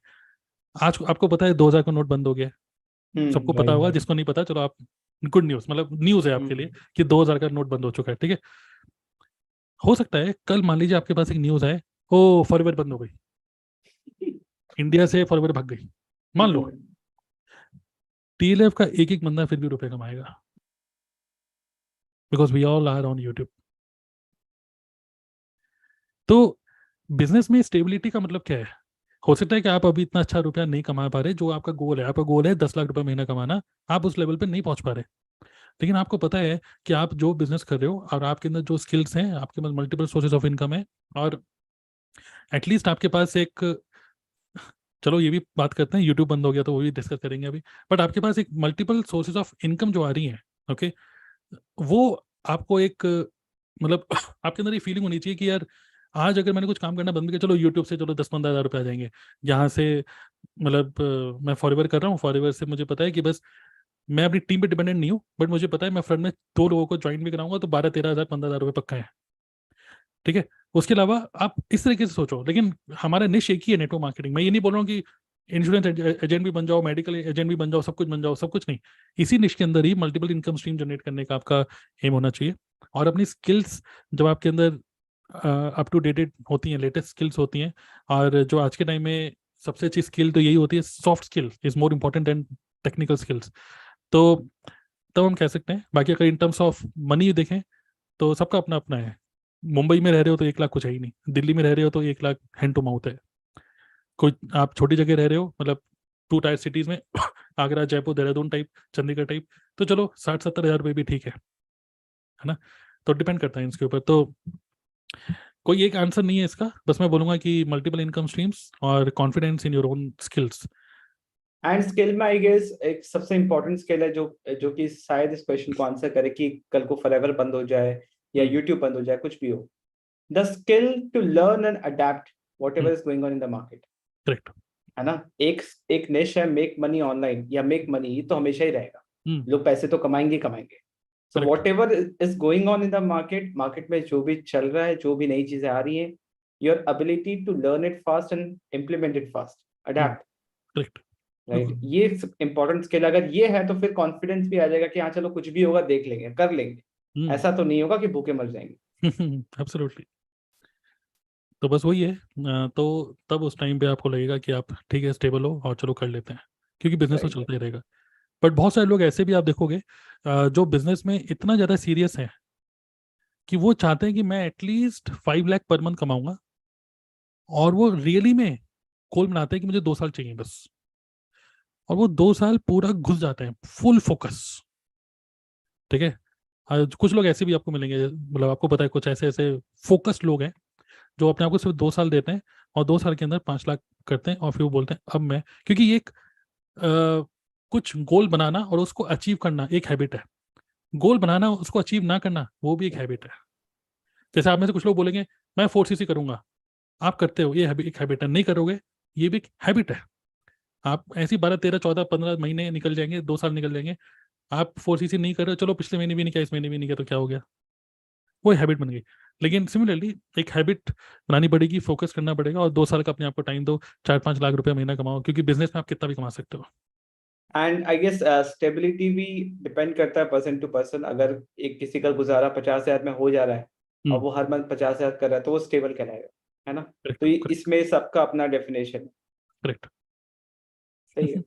आज आपको पता है 2000 का नोट बंद हो गया है। सबको पता होगा, राइट। जिसको नहीं पता चलो आप, गुड न्यूज़, मतलब न्यूज़ है आपके लिए कि 2000 का नोट बंद हो चुका है, ठीक है। हो सकता है कल मान लीजिए आपके पास एक न्यूज़ आए, ओ फॉरवर्ड बंद हो गई, इंडिया से फॉरवर्ड भाग गई, मान लो, टीएलएफ का एक एक बंदा फिर भी रुपए कमाएगा, because we all are on YouTube. तो बिजनेस में स्टेबिलिटी का मतलब क्या है? हो सकता है कि आप अभी इतना अच्छा रुपया नहीं कमा पा रहे, जो आपका गोल है, आपका गोल है 10 लाख रुपए महीना कमाना, आप उस लेवल पे नहीं पहुंच पा रहे। लेकिन आपको पता है कि आप जो बिजनेस कर रहे हो और आपके अंदर जो स्किल्स हैं, आपके पास मल्टीपल सोर्सेज ऑफ इनकम है, और एटलीस्ट आपके पास एक, चलो ये भी बात करते हैं, यूट्यूब बंद हो गया तो वो भी डिस्कस करेंगे अभी, बट आपके पास एक मल्टीपल सोर्सेज ऑफ इनकम जो आ रही हैं, ओके, वो आपको एक मतलब आपके अंदर ये फीलिंग होनी चाहिए कि यार आज अगर मैंने कुछ काम करना बंद किया, चलो यूट्यूब से चलो 10-15 हज़ार रुपये आ जाएंगे, यहाँ से मतलब मैं फॉरवर्ड कर रहा हूँ, फॉरवर्ड से मुझे पता है कि बस मैं अपनी टीम पे डिपेंडेंट नहीं हूँ, बट मुझे पता है मैं फ्रंट में 2 लोगों को ज्वाइन भी कराऊंगा तो 12-13 हज़ार 15 हज़ार रुपये पक्का है, ठीक है। उसके अलावा आप इस तरीके से सोचो, लेकिन हमारा निश एक ही है, नेटवर्क मार्केटिंग। मैं ये नहीं बोल रहा हूँ कि इंश्योरेंस एजेंट भी बन जाओ, मेडिकल एजेंट भी बन जाओ, सब कुछ बन जाओ, सब कुछ नहीं। इसी निश के अंदर ही मल्टीपल इनकम स्ट्रीम जनरेट करने का आपका एम होना चाहिए। और अपनी स्किल्स जब आपके अंदर अप टू डेटेड होती हैं, लेटेस्ट स्किल्स होती हैं, और जो आज के टाइम में सबसे अच्छी स्किल तो यही होती है, soft skill is more important then technical skills. तो तब हम कह सकते हैं। बाकी अगर इन टर्म्स ऑफ मनी देखें तो सबका अपना अपना है। मुंबई में रह रहे हो तो 1 लाख कुछ है ही नहीं, दिल्ली में रह रहे हो तो 1 लाख हैंड टू माउथ है। कोई आप छोटी जगह रह रहे हो, मतलब 2 टायर सिटीज में आगरा, जयपुर, देहरादून टाइप, चंडीगढ़ टाइप, तो चलो 60-70 हज़ार रुपये भी ठीक है ना। तो डिपेंड करता है इसके ऊपर, तो कोई एक आंसर नहीं है इसका, बस मैं बोलूंगा कि मल्टीपल इनकम स्ट्रीम्स और confidence in your own skills. And skill में आई गेस एक सबसे इम्पोर्टेंट स्किल है जो जो कि शायद इस क्वेश्चन को आंसर करे कि कल को फॉरएवर बंद हो जाए या यूट्यूब बंद हो जाए, कुछ भी हो, the skill to learn and adapt whatever is going on in the market, correct. है ना। एक निश है मेक मनी ऑनलाइन या मेक मनी, ये तो हमेशा ही रहेगा, लोग पैसे तो कमाएंगे कमाएंगे। सो Correct. What ever is going on in the market, market में जो भी चल रहा है, जो भी नई चीजें आ रही हैं, your ability to learn it fast and implement it fast, adapt, correct. Right, ये इंपॉर्टेंट स्किल अगर ये है तो फिर कॉन्फिडेंस भी आ जाएगा कि हाँ चलो कुछ भी होगा देख लेंगे, कर लेंगे, ऐसा तो नहीं होगा कि भूखे मर जाएंगे। एब्सोल्युटली। तो बस वही है, तो तब उस टाइम पे आपको लगेगा कि आप ठीक है, स्टेबल हो और चलो कर लेते हैं, क्योंकि बिजनेस तो Right. चलता ही रहेगा। बट बहुत सारे लोग ऐसे भी आप देखोगे जो बिजनेस में इतना ज़्यादा सीरियस है कि वो चाहते हैं कि मैं एटलीस्ट 5 लाख पर मंथ कमाऊंगा, और वो रियली में गोल बनाते हैं कि मुझे 2 साल चाहिए बस, और वो 2 साल पूरा घुस जाते हैं, फुल फोकस। ठीक है, कुछ लोग ऐसे भी आपको मिलेंगे, मतलब आपको पता है कुछ ऐसे ऐसे फोकस्ड लोग हैं जो अपने आप को सिर्फ 2 साल देते हैं और 2 साल के अंदर 5 लाख करते हैं, और फिर वो बोलते हैं अब मैं, क्योंकि ये एक कुछ गोल बनाना और उसको अचीव करना एक हैबिट है, गोल बनाना उसको अचीव ना करना वो भी एक हैबिट है। जैसे आप में से कुछ लोग बोलेंगे मैं 4cc करूंगा, आप करते हो, ये एक हैबिट है, नहीं करोगे ये भी एक हैबिट है। आप ऐसी 12 13 14 15 महीने निकल जाएंगे, 2 साल निकल जाएंगे, आप 4cc नहीं कर रहे हो, चलो पिछले महीने भी नहीं किया, इस महीने भी नहीं किया, तो क्या हो गया, वो हैबिट बन गई। लेकिन सिमिलरली एक हैबिट बनानी पड़ेगी, फोकस करना पड़ेगा, और 2 साल का अपने आप को टाइम दो, 4-5 लाख रुपए महीना कमाओ, क्योंकि बिजनेस में आप कितना भी कमा सकते हो। एंड आई गेस स्टेबिलिटी भी डिपेंड करता है पर्सन टू पर्सन। अगर एक किसी का गुजारा 50,000 में हो जा रहा है और वो हर मंथ 50,000 कर रहा है तो वो स्टेबल कहलाएगा, है ना। तो इसमें सबका अपना डेफिनेशन। करेक्ट। सही है।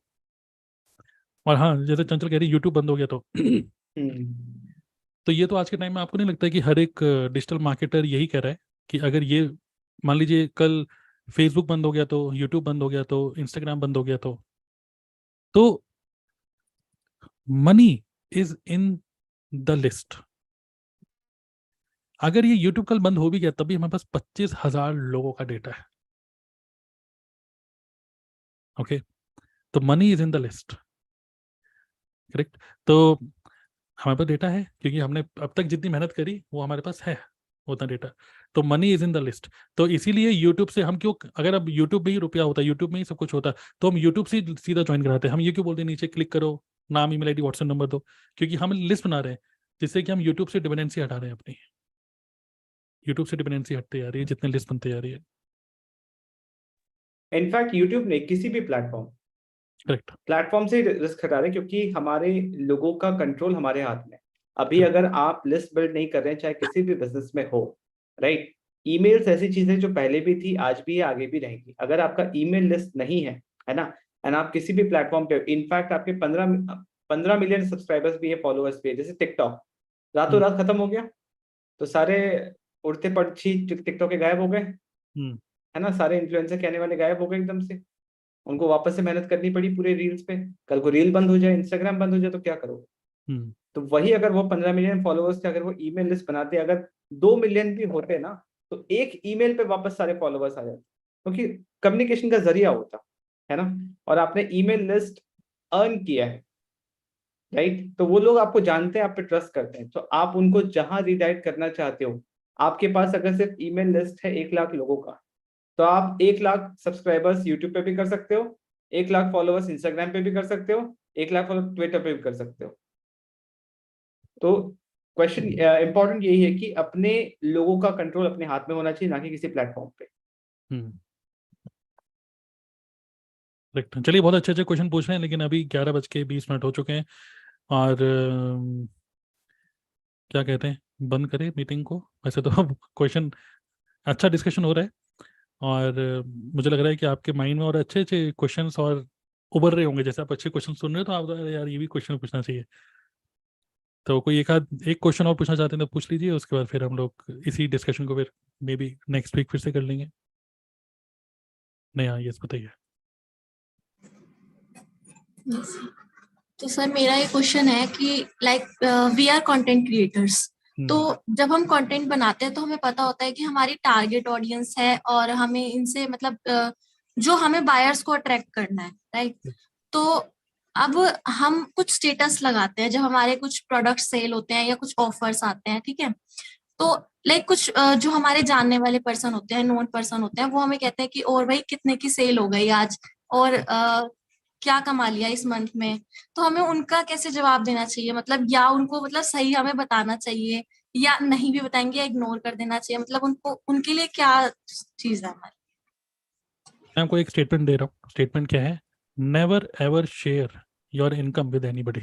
और हाँ, जैसे चंचल कह रही यूट्यूब बंद हो गया हम्म। तो ये तो आज के टाइम में आपको नहीं लगता है कि हर एक डिजिटल मार्केटर यही कह रहा है कि अगर ये मान लीजिए कल फेसबुक बंद हो गया, तो यूट्यूब बंद हो गया, तो इंस्टाग्राम बंद हो गया, तो money is in the list. अगर ये यूट्यूब कल बंद हो भी गया तब भी हमारे पास 25,000 लोगों का डेटा है। ओके, तो money is in the list, correct. तो हमारे पास डेटा है, क्योंकि हमने अब तक जितनी मेहनत करी वो हमारे पास है उतना डेटा, तो money is in the list. तो इसीलिए यूट्यूब से हम क्यों, अगर अब यूट्यूब में ही रुपया होता, यूट्यूब में ही सब कुछ होता, तो हम यूट्यूब से ही सीधा ज्वाइन कराते। हम ये क्यों बोलते हैं नीचे क्लिक करो, नाम, ईमेल आईडी, व्हाट्सएप नंबर दो, क्योंकि हम लिस्ट बना रहे हैं जिससे कि हम यूट्यूब से डिपेंडेंसी हटा रहे हैं अपनी। यूट्यूब से डिपेंडेंसी हटती जा रही है जितने लिस्ट बनते जा रही है। इनफैक्ट यूट्यूब ने किसी भी प्लेटफॉर्म से रिस्क हटा रहे हैं, क्योंकि हमारे लोगों का कंट्रोल हमारे हाथ में। अभी अगर आप लिस्ट बिल्ड नहीं कर रहे हैं, चाहे किसी भी बिजनेस में हो, राइट, ईमेल्स ऐसी चीजें जो पहले भी थी, आज भी है, आगे भी रहेंगी। अगर आपका ईमेल लिस्ट नहीं है ना, एंड आप किसी भी प्लेटफॉर्म पे, इनफैक्ट आपके 15 मिलियन सब्सक्राइबर्स भी है, फॉलोअर्स भी है, जैसे टिकटॉक रातों रात खत्म हो गया तो सारे उड़ते पक्षी टिकटॉक के गायब हो गए, है ना। सारे इन्फ्लुएंसर कहने वाले गायब हो गए एकदम से, उनको वापस से मेहनत करनी पड़ी पूरे रील्स पे। कल को रील बंद हो जाए, इंस्टाग्राम बंद हो जाए तो क्या करोगे। तो वही अगर वो 15 मिलियन फॉलोअर्स थे, अगर वो ईमेल लिस्ट बनाते, अगर 2 मिलियन भी होते ना, तो एक ईमेल पे वापस सारे फॉलोअर्स आ जाते, क्योंकि कम्युनिकेशन का जरिया होता है ना। और आपने ईमेल लिस्ट अर्न किया है, राइट, तो वो लोग आपको जानते हैं, आप पे ट्रस्ट करते हैं, तो आप उनको जहां रिडायरेक्ट करना चाहते हो, आपके पास अगर सिर्फ ईमेल लिस्ट है 1 लाख लोगों का, तो आप 1 लाख सब्सक्राइबर्स यूट्यूब पे भी कर सकते हो, 1 लाख फॉलोअर्स इंस्टाग्राम पे भी कर सकते हो, 1 लाख फॉलोअर्स ट्विटर पे भी कर सकते हो। तो क्वेश्चन इंपॉर्टेंट यही है कि अपने लोगों का कंट्रोल अपने हाथ में होना चाहिए, ना कि किसी प्लेटफॉर्म पे। चलिए, बहुत अच्छे अच्छे क्वेश्चन पूछ रहे हैं, लेकिन अभी 11:20 हो चुके हैं, और क्या कहते हैं, बंद करें मीटिंग को। वैसे तो अब क्वेश्चन अच्छा डिस्कशन हो रहा है, और मुझे लग रहा है कि आपके माइंड में और अच्छे अच्छे क्वेश्चंस और उभर रहे होंगे। जैसे आप अच्छे क्वेश्चन सुन रहे हो तो आप अरे यार ये भी क्वेश्चन पूछना चाहिए। तो कोई एक क्वेश्चन और पूछना चाहते हैं तो पूछ लीजिए, उसके बाद फिर हम लोग इसी डिस्कशन को फिर मे बी नेक्स्ट वीक फिर से कर लेंगे। नहीं, हाँ, यस बताइए। तो सर मेरा ये क्वेश्चन है कि like we are content creators, तो जब हम कंटेंट बनाते हैं तो हमें पता होता है कि हमारी टारगेट ऑडियंस है और हमें इनसे मतलब जो हमें बायर्स को अट्रैक्ट करना है, राइट। तो अब हम कुछ स्टेटस लगाते हैं जब हमारे कुछ प्रोडक्ट सेल होते हैं या कुछ ऑफर्स आते हैं, ठीक है। तो लाइक कुछ जो हमारे जानने वाले पर्सन होते हैं, नोन पर्सन होते हैं, वो हमें कहते हैं कि और भाई कितने की सेल हो गई आज, और क्या कमा लिया इस मंथ में। तो हमें उनका कैसे जवाब देना चाहिए, मतलब या उनको मतलब सही हमें बताना चाहिए, या नहीं भी बताएंगे या इग्नोर कर देना चाहिए, मतलब उनको उनके लिए क्या चीज है हमारी। मैं आपको एक स्टेटमेंट दे रहा हूँ। स्टेटमेंट क्या है? Never ever share your income with anybody.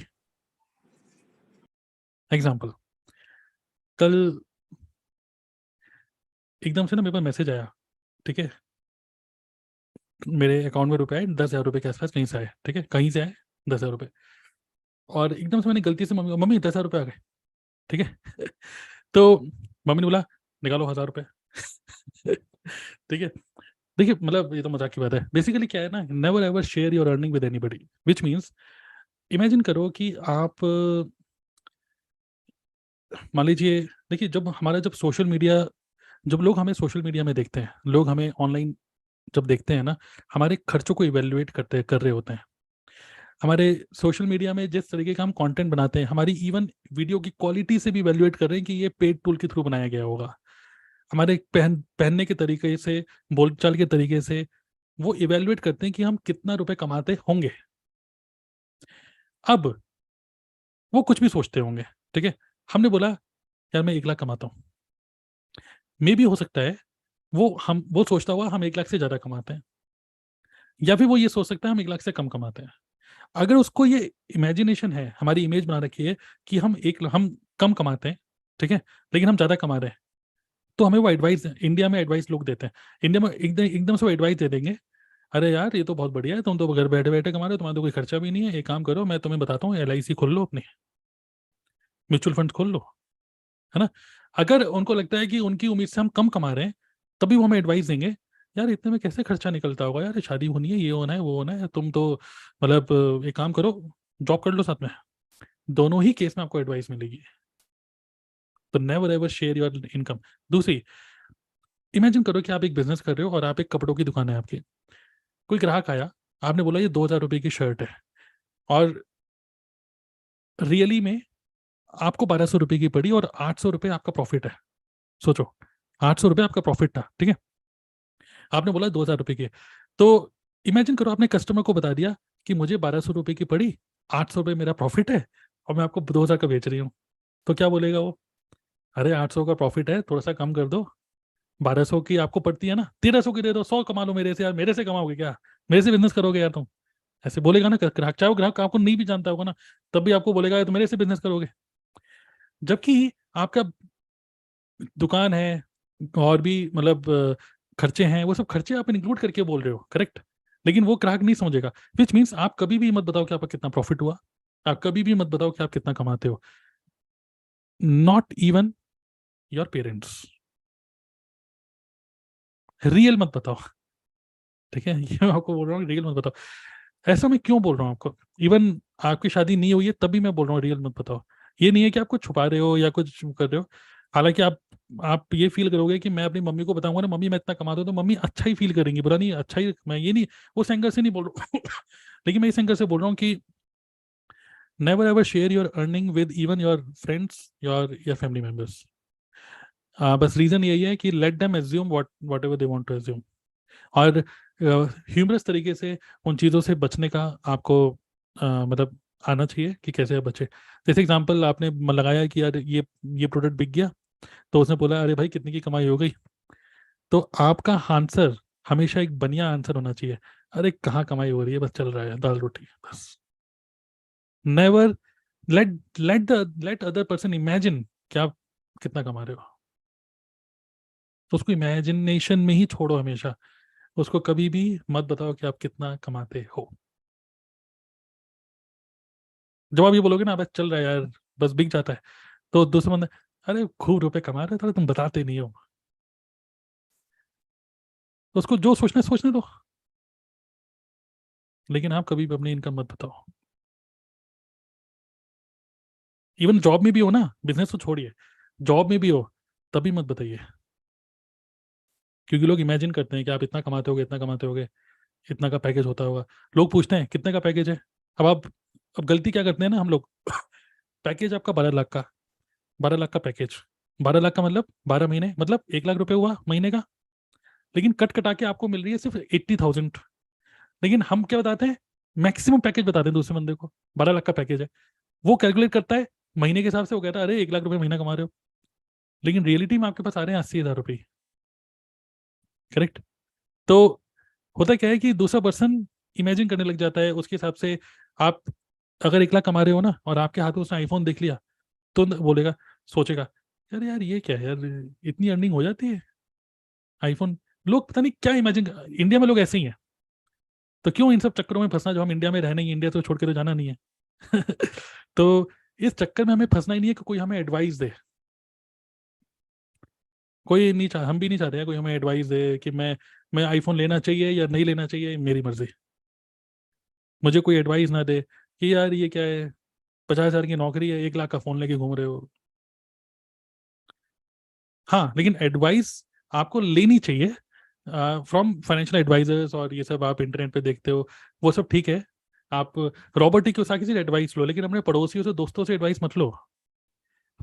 Example, कल एकदम से ना मेरे पास मैसेज आया, ठीक है, मेरे अकाउंट में रुपए आए 10,000 रुपये के आसपास, कहीं से आए, ठीक है, कहीं से आए 10,000 रुपये, और एकदम से मैंने गलती से मम्मी मम्मी 10,000 रुपये आ गए, ठीक है। तो मम्मी ने बोला निकालो 1,000 रुपये। ठीक है, देखिए मतलब ये तो मजाक की बात है। बेसिकली क्या है ना, never ever share your earning with anybody, which means imagine करो कि आप मान लीजिए, देखिए जब हमारा जब सोशल मीडिया, जब लोग हमें सोशल मीडिया में देखते हैं, लोग हमें ऑनलाइन जब देखते हैं ना, हमारे खर्चों को इवेल्युएट कर रहे होते हैं। हमारे सोशल मीडिया में जिस तरीके का हम कंटेंट बनाते हैं, हमारी इवन वीडियो की क्वालिटी से भी इवेल्युएट कर रहे हैं कि ये पेड टूल के थ्रू बनाया गया होगा। हमारे पहनने के तरीके से, बोलचाल के तरीके से वो इवेल्युएट करते हैं कि हम कितना रुपए कमाते होंगे। अब वो कुछ भी सोचते होंगे, ठीक है। हमने बोला यार मैं 1 लाख कमाता हूँ, मे भी हो सकता है वो सोचता हुआ हम 1 लाख से ज्यादा कमाते हैं, या फिर वो ये सोच सकता है हम 1 लाख से कम कमाते हैं। अगर उसको ये इमेजिनेशन है, हमारी इमेज बना रखी है कि हम कम कमाते हैं, ठीक है, लेकिन हम ज्यादा कमा रहे हैं, तो हमें वो एडवाइस, इंडिया में एडवाइस लोग देते हैं, इंडिया में एकदम एकदम से वो एडवाइस दे देंगे, अरे यार ये तो बहुत बढ़िया है, तुम तो घर बैठे बैठे कमा रहे हो, तुम्हारा तो कोई खर्चा भी नहीं है, एक काम करो मैं तुम्हें बताता हूँ, LIC खोल लो, अपनी म्यूचुअल फंड खोल लो, है ना। अगर उनको लगता है कि उनकी उम्मीद से हम कम कमा रहे हैं, तभी वो हमें एडवाइस देंगे, यार इतने में कैसे खर्चा निकलता होगा, यार शादी होनी है, ये होना है, वो होना है, तुम तो मतलब एक काम करो, जॉब कर लो साथ में। दोनों ही केस में आपको एडवाइस मिलेगी। तो never ever share your income. दूसरी, इमेजिन करो कि आप एक बिजनेस कर रहे हो और आप एक कपड़ों की दुकान है आपकी, कोई ग्राहक आया, आपने बोला ये 2,000 रुपये की शर्ट है, और रियली में आपको 1,200 रुपये की पड़ी और 800 रुपये आपका प्रॉफिट है। सोचो, 800 रुपये आपका प्रॉफिट था, ठीक है, आपने बोला 2,000 रुपये की है। तो इमेजिन करो आपने कस्टमर को बता दिया कि मुझे 1,200 रुपये की पड़ी, 800 रुपये मेरा प्रॉफिट है, और मैं आपको 2,000 का बेच रही हूँ। तो क्या बोलेगा वो? अरे 800 का प्रॉफिट है, थोड़ा सा कम कर दो, 1,200 की आपको पड़ती है ना, 1,300 की दे दो, 100 कमा लो मेरे से, यार मेरे से कमाओगे क्या, मेरे से बिजनेस करोगे यार तुम, ऐसे बोलेगा ना ग्राहक। चाहे वो ग्राहक आपको नहीं भी जानता होगा ना, तब भी आपको बोलेगा तो मेरे से बिजनेस करोगे। जबकि आपका दुकान है, और भी मतलब खर्चे हैं, वो सब खर्चे आप इंक्लूड करके बोल रहे हो, करेक्ट, लेकिन वो ग्राहक नहीं समझेगा। विच मीन्स आप कभी भी मत बताओ कि आपका कितना प्रॉफिट हुआ, आप कभी भी मत बताओ कि आप कितना कमाते हो, not even your parents. Real मत बताओ, ठीक है, ये मैं आपको बोल रहा हूँ, रियल मत बताओ। ऐसा मैं क्यों बोल रहा हूँ आपको, इवन आपकी शादी नहीं हुई है तभी मैं बोल रहा हूँ रियल मत बताओ। ये नहीं है कि आप कुछ छुपा रहे हो या कुछ कर रहे हो, हालांकि आप ये फील करोगे कि मैं अपनी मम्मी को बताऊंगा ना, मम्मी मैं इतना कमाता हूँ, तो मम्मी अच्छा ही फील करेंगी, बुरा नहीं, अच्छा ही, मैं ये नहीं उस एंगल से नहीं बोल रहा हूँ। लेकिन मैं इस एंगल से बोल रहा हूँ कि never ever share your earning with even your friends, your family members. बस रीजन यही है कि let them assume whatever they want to assume, और ह्यूमरस तरीके से उन चीज़ों से बचने का आपको मतलब आना चाहिए कि कैसे आप बचे। जैसे एग्जांपल आपने लगाया कि यार ये प्रोडक्ट बिक गया, तो उसने बोला अरे भाई कितने की कमाई हो गई, तो आपका आंसर हमेशा एक बढ़िया आंसर होना चाहिए, अरे कहाँ कमाई हो रही है, बस चल रहा है दाल रोटी बस। Never let other person imagine कि आप कितना कमा रहे हो, तो उसको इमेजिनेशन में ही छोड़ो हमेशा, उसको कभी भी मत बताओ कि आप कितना कमाते हो। जब आप ये बोलोगे ना बस चल रहा है यार, बस बिक जाता है, तो दूसरा बंदा, अरे खूब रुपए कमा रहे हो, तुम बताते नहीं हो, तो उसको जो सोचना है सोचने दो, लेकिन आप कभी भी अपनी इनकम मत बताओ। इवन जॉब में भी हो ना, बिजनेस तो छोड़िए, जॉब में भी हो तभी मत बताइए, क्योंकि लोग इमेजिन करते हैं कि आप इतना कमाते होगे, इतना कमाते होगे, इतना का पैकेज होता होगा। लोग पूछते हैं कितने का पैकेज है, अब गलती क्या करते हैं ना हम लोग, पैकेज आपका 12 लाख का, 12 लाख का पैकेज, 12 लाख का मतलब 12 महीने, मतलब 1 लाख रुपए हुआ महीने का, लेकिन कट कटा के आपको मिल रही है सिर्फ 80,000। लेकिन हम क्या बताते हैं, मैक्सिमम पैकेज बताते हैं दूसरे बंदे को, 12 लाख का पैकेज है, वो कैलकुलेट करता है महीने के हिसाब से, वो कहता है अरे 1 लाख रुपए महीना कमा रहे हो, लेकिन रियलिटी में आपके पास आ रहे हैं 80,000 रुपये। करेक्ट। तो होता क्या है कि दूसरा पर्सन इमेजिन करने लग जाता है उसके हिसाब से। आप अगर 1 लाख कमा रहे हो ना, और आपके हाथ में उसने आईफोन देख लिया, तो बोलेगा, सोचेगा, यार यार ये क्या है यार, इतनी अर्निंग हो जाती है आईफोन। लोग पता नहीं क्या इमेजिन, इंडिया में लोग ऐसे ही हैं। तो क्यों इन सब चक्करों में फंसना, जो हम इंडिया में रहना ही, इंडिया तो छोड़ के तो जाना नहीं है। तो इस चक्कर में हमें फंसना ही नहीं है कि कोई हमें एडवाइस दे। कोई नहीं चाह, हम भी नहीं चाहते हैं कोई हमें एडवाइस दे कि मैं आईफोन लेना चाहिए या नहीं लेना चाहिए, मेरी मर्जी। मुझे कोई एडवाइस ना दे कि यार ये क्या है, 50,000 की नौकरी है, 1 लाख का फोन लेके घूम रहे हो। हाँ, लेकिन एडवाइस आपको लेनी चाहिए फ्रॉम फाइनेंशियल एडवाइजर्स, और ये सब आप इंटरनेट पे देखते हो, वो सब ठीक है। आप रॉबर्ट टी कियोसाकी से एडवाइस लो, लेकिन अपने पड़ोसियों से, दोस्तों से एडवाइस मत लो।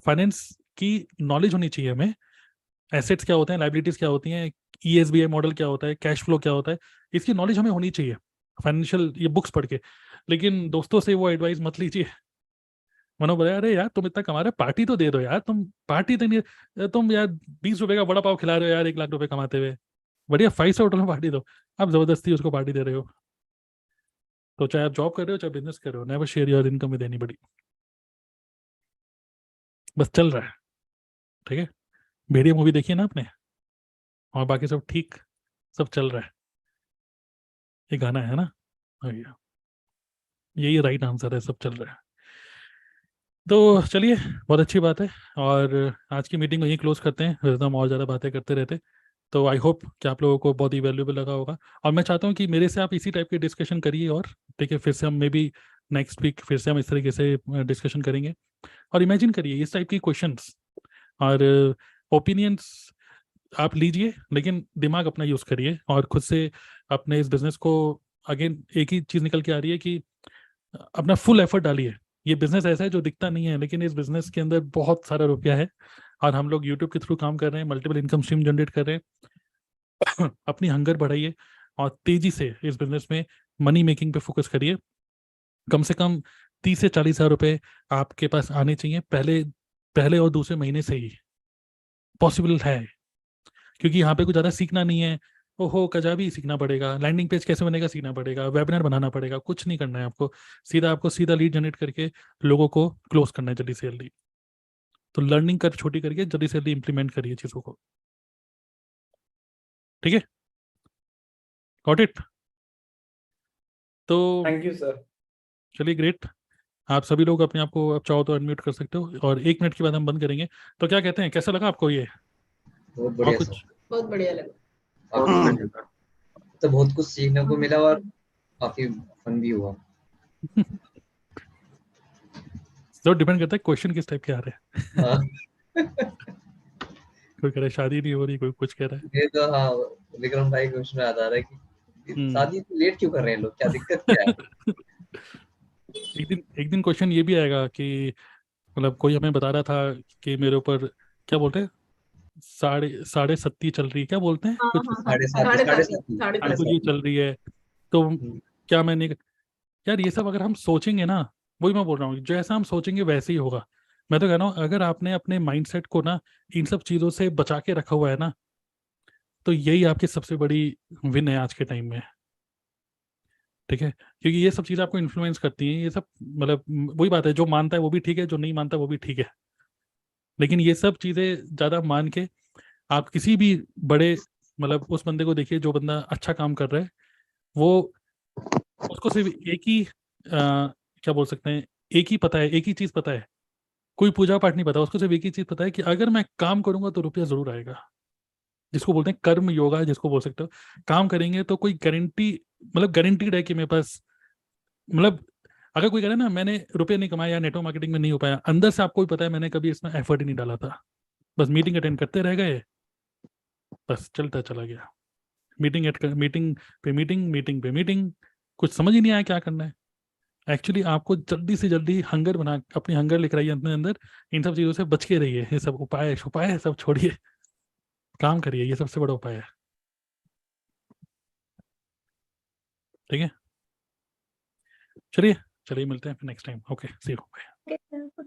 फाइनेंस की नॉलेज होनी चाहिए हमें। एसेट्स क्या होते हैं, लाइबिलिटीज क्या होती हैं, ESBI मॉडल क्या होता है, कैश फ्लो क्या होता है, इसकी नॉलेज हमें होनी चाहिए फाइनेंशियल ये बुक्स पढ़ के। लेकिन दोस्तों से वो एडवाइस मत लीजिए। मनो बोले अरे यार तुम इतना कमा रहे हो, पार्टी तो दे दो यार, तुम पार्टी तो नहीं, तुम यार 20 रुपए का बड़ा पाव खिला रहे हो यार 1 लाख रुपए कमाते हुए, बढ़िया 5 स्टार होटल में पार्टी दो। आप जबरदस्ती उसको पार्टी दे रहे हो। तो चाहे आप जॉब कर रहे हो चाहे बिजनेस कर रहे हो, never share your income with anybody. बस चल रहा है, ठीक है। भेड़िया मूवी देखिए ना आपने, और बाकी सब ठीक, सब चल रहा है, ये गाना है ना, भैया यही राइट आंसर है, सब चल रहा है। तो चलिए, बहुत अच्छी बात है, और आज की मीटिंग को यहीं क्लोज करते हैं, वैसे तो हम और ज़्यादा बातें करते रहते। तो आई होप कि आप लोगों को बहुत ही वैल्यूएबल लगा होगा, और मैं चाहता हूँ कि मेरे से आप इसी टाइप की डिस्कशन करिए, और ठीक है, फिर से हम मे बी नेक्स्ट वीक फिर से हम इस तरीके से डिस्कशन करेंगे। और इमेजिन करिए इस टाइप की क्वेश्चंस और ओपिनियंस आप लीजिए, लेकिन दिमाग अपना यूज़ करिए, और खुद से अपने इस बिजनेस को, अगेन एक ही चीज़ निकल के आ रही है कि अपना फुल एफर्ट डालिए। ये बिजनेस ऐसा है जो दिखता नहीं है, लेकिन इस बिजनेस के अंदर बहुत सारा रुपया है, और हम लोग यूट्यूब के थ्रू काम कर रहे हैं, मल्टीपल इनकम स्ट्रीम जनरेट कर रहे हैं। अपनी हंगर बढ़ाइए, और तेजी से इस बिजनेस में मनी मेकिंग पे फोकस करिए। कम से कम 30 से 40,000 रुपए आपके पास आने चाहिए पहले पहले और दूसरे महीने से ही। पॉसिबल है, क्योंकि यहाँ पे कुछ ज़्यादा सीखना नहीं है। ओहो कजाबी सीखना पड़ेगा, लैंडिंग पेज कैसे बनेगा सीखना पड़ेगा, वेबिनार बनाना पड़ेगा, कुछ नहीं करना है आपको। आपको सीधा लीड जनरेट करके लोगों को क्लोज करना है जल्दी से जल्दी। तो लर्निंग कर छोटी करके जल्दी से जल्दी इंप्लीमेंट करिए चीज़ों को, ठीक है। Got it. तो थैंक यू सर। चलिए, ग्रेट। आप सभी लोग अपने आप को, आप चाहो तो अनम्यूट कर सकते हो, और 1 मिनट के बाद हम बंद करेंगे। तो क्या कहते हैं, कैसा लगा आपको ये? बहुत और बढ़िया कुछ सर, बहुत बढ़िया लगा। काफी बढ़िया। तो बहुत कुछ सीखने को मिला और काफी फन भी हुआ। तो डिपेंड करता है क्वेश्चन किस टाइप के आ रहे हैं। हाँ, कोई कह रहा है शादी नहीं हो रही, कोई कुछ कह रहा है। ये तो हाँ, विक्रम भाई क्वेश्चन याद आ रहा है कि हम्म। शादी लेट क्यों कर रहे हैं लोग, क्या दिक्कत क्या है? एक दिन क्वेश्चन ये भी आएगा कि मतलब कोई हमें बता रहा था कि मेरे ऊपर क्या बोलते हैं, साढ़े सत्ती चल रही है, क्या बोलते हैं हाँ कुछ, हाँ हाँ, साढ़े सात, साढ़े साढ़े सात, सात, साढ़े साढ़े सात। कुछ ये सात। चल रही है। तो हम्म, क्या मैंने, यार ये सब अगर हम सोचेंगे ना, वही मैं बोल रहा हूँ, जैसा हम सोचेंगे वैसे ही होगा। मैं तो कह रहा हूँ अगर आपने अपने माइंडसेट को ना इन सब चीज़ों से बचा के रखा हुआ है ना, तो यही आपकी सबसे बड़ी विन है आज के टाइम में, ठीक है। क्योंकि ये सब चीज़ें आपको इन्फ्लुएंस करती हैं, ये सब मतलब वही बात है, जो मानता है वो भी ठीक है, जो नहीं मानता वो भी ठीक है। लेकिन ये सब चीज़ें ज़्यादा मान के आप किसी भी बड़े, मतलब उस बंदे को देखिए जो बंदा अच्छा काम कर रहा है, वो, उसको सिर्फ एक ही क्या बोल सकते हैं, एक ही पता है, एक ही चीज़ पता है, कोई पूजा पाठ नहीं पता उसको, सिर्फ एक ही चीज़ पता है कि अगर मैं काम करूंगा तो रुपया जरूर आएगा। जिसको बोलते हैं कर्म योगा, जिसको बोल सकते हो, काम करेंगे तो कोई गारंटी, मतलब गारंटीड है कि मेरे पास, मतलब अगर कोई कह रहा है ना मैंने रुपये नहीं कमाया या नेटवर्क मार्केटिंग में नहीं हो पाया, अंदर से आपको भी पता है मैंने कभी इसमें एफर्ट ही नहीं डाला था, बस मीटिंग अटेंड करते रह गए, बस चलता चला गया। मीटिंग पे मीटिंग, मीटिंग पे मीटिंग, कुछ समझ ही नहीं आया क्या करना है। एक्चुअली आपको जल्दी से जल्दी हंगर बना, अपनी हंगर लेकर आइए अपने अंदर, इन सब चीज़ों से बच के रहिए। ये सब उपाय छुपाए सब छोड़िए, काम करिए, ये सबसे बड़ा उपाय है। ठीक है, चलिए चलिए मिलते हैं फिर next time. Okay, see you, bye. Okay, sir.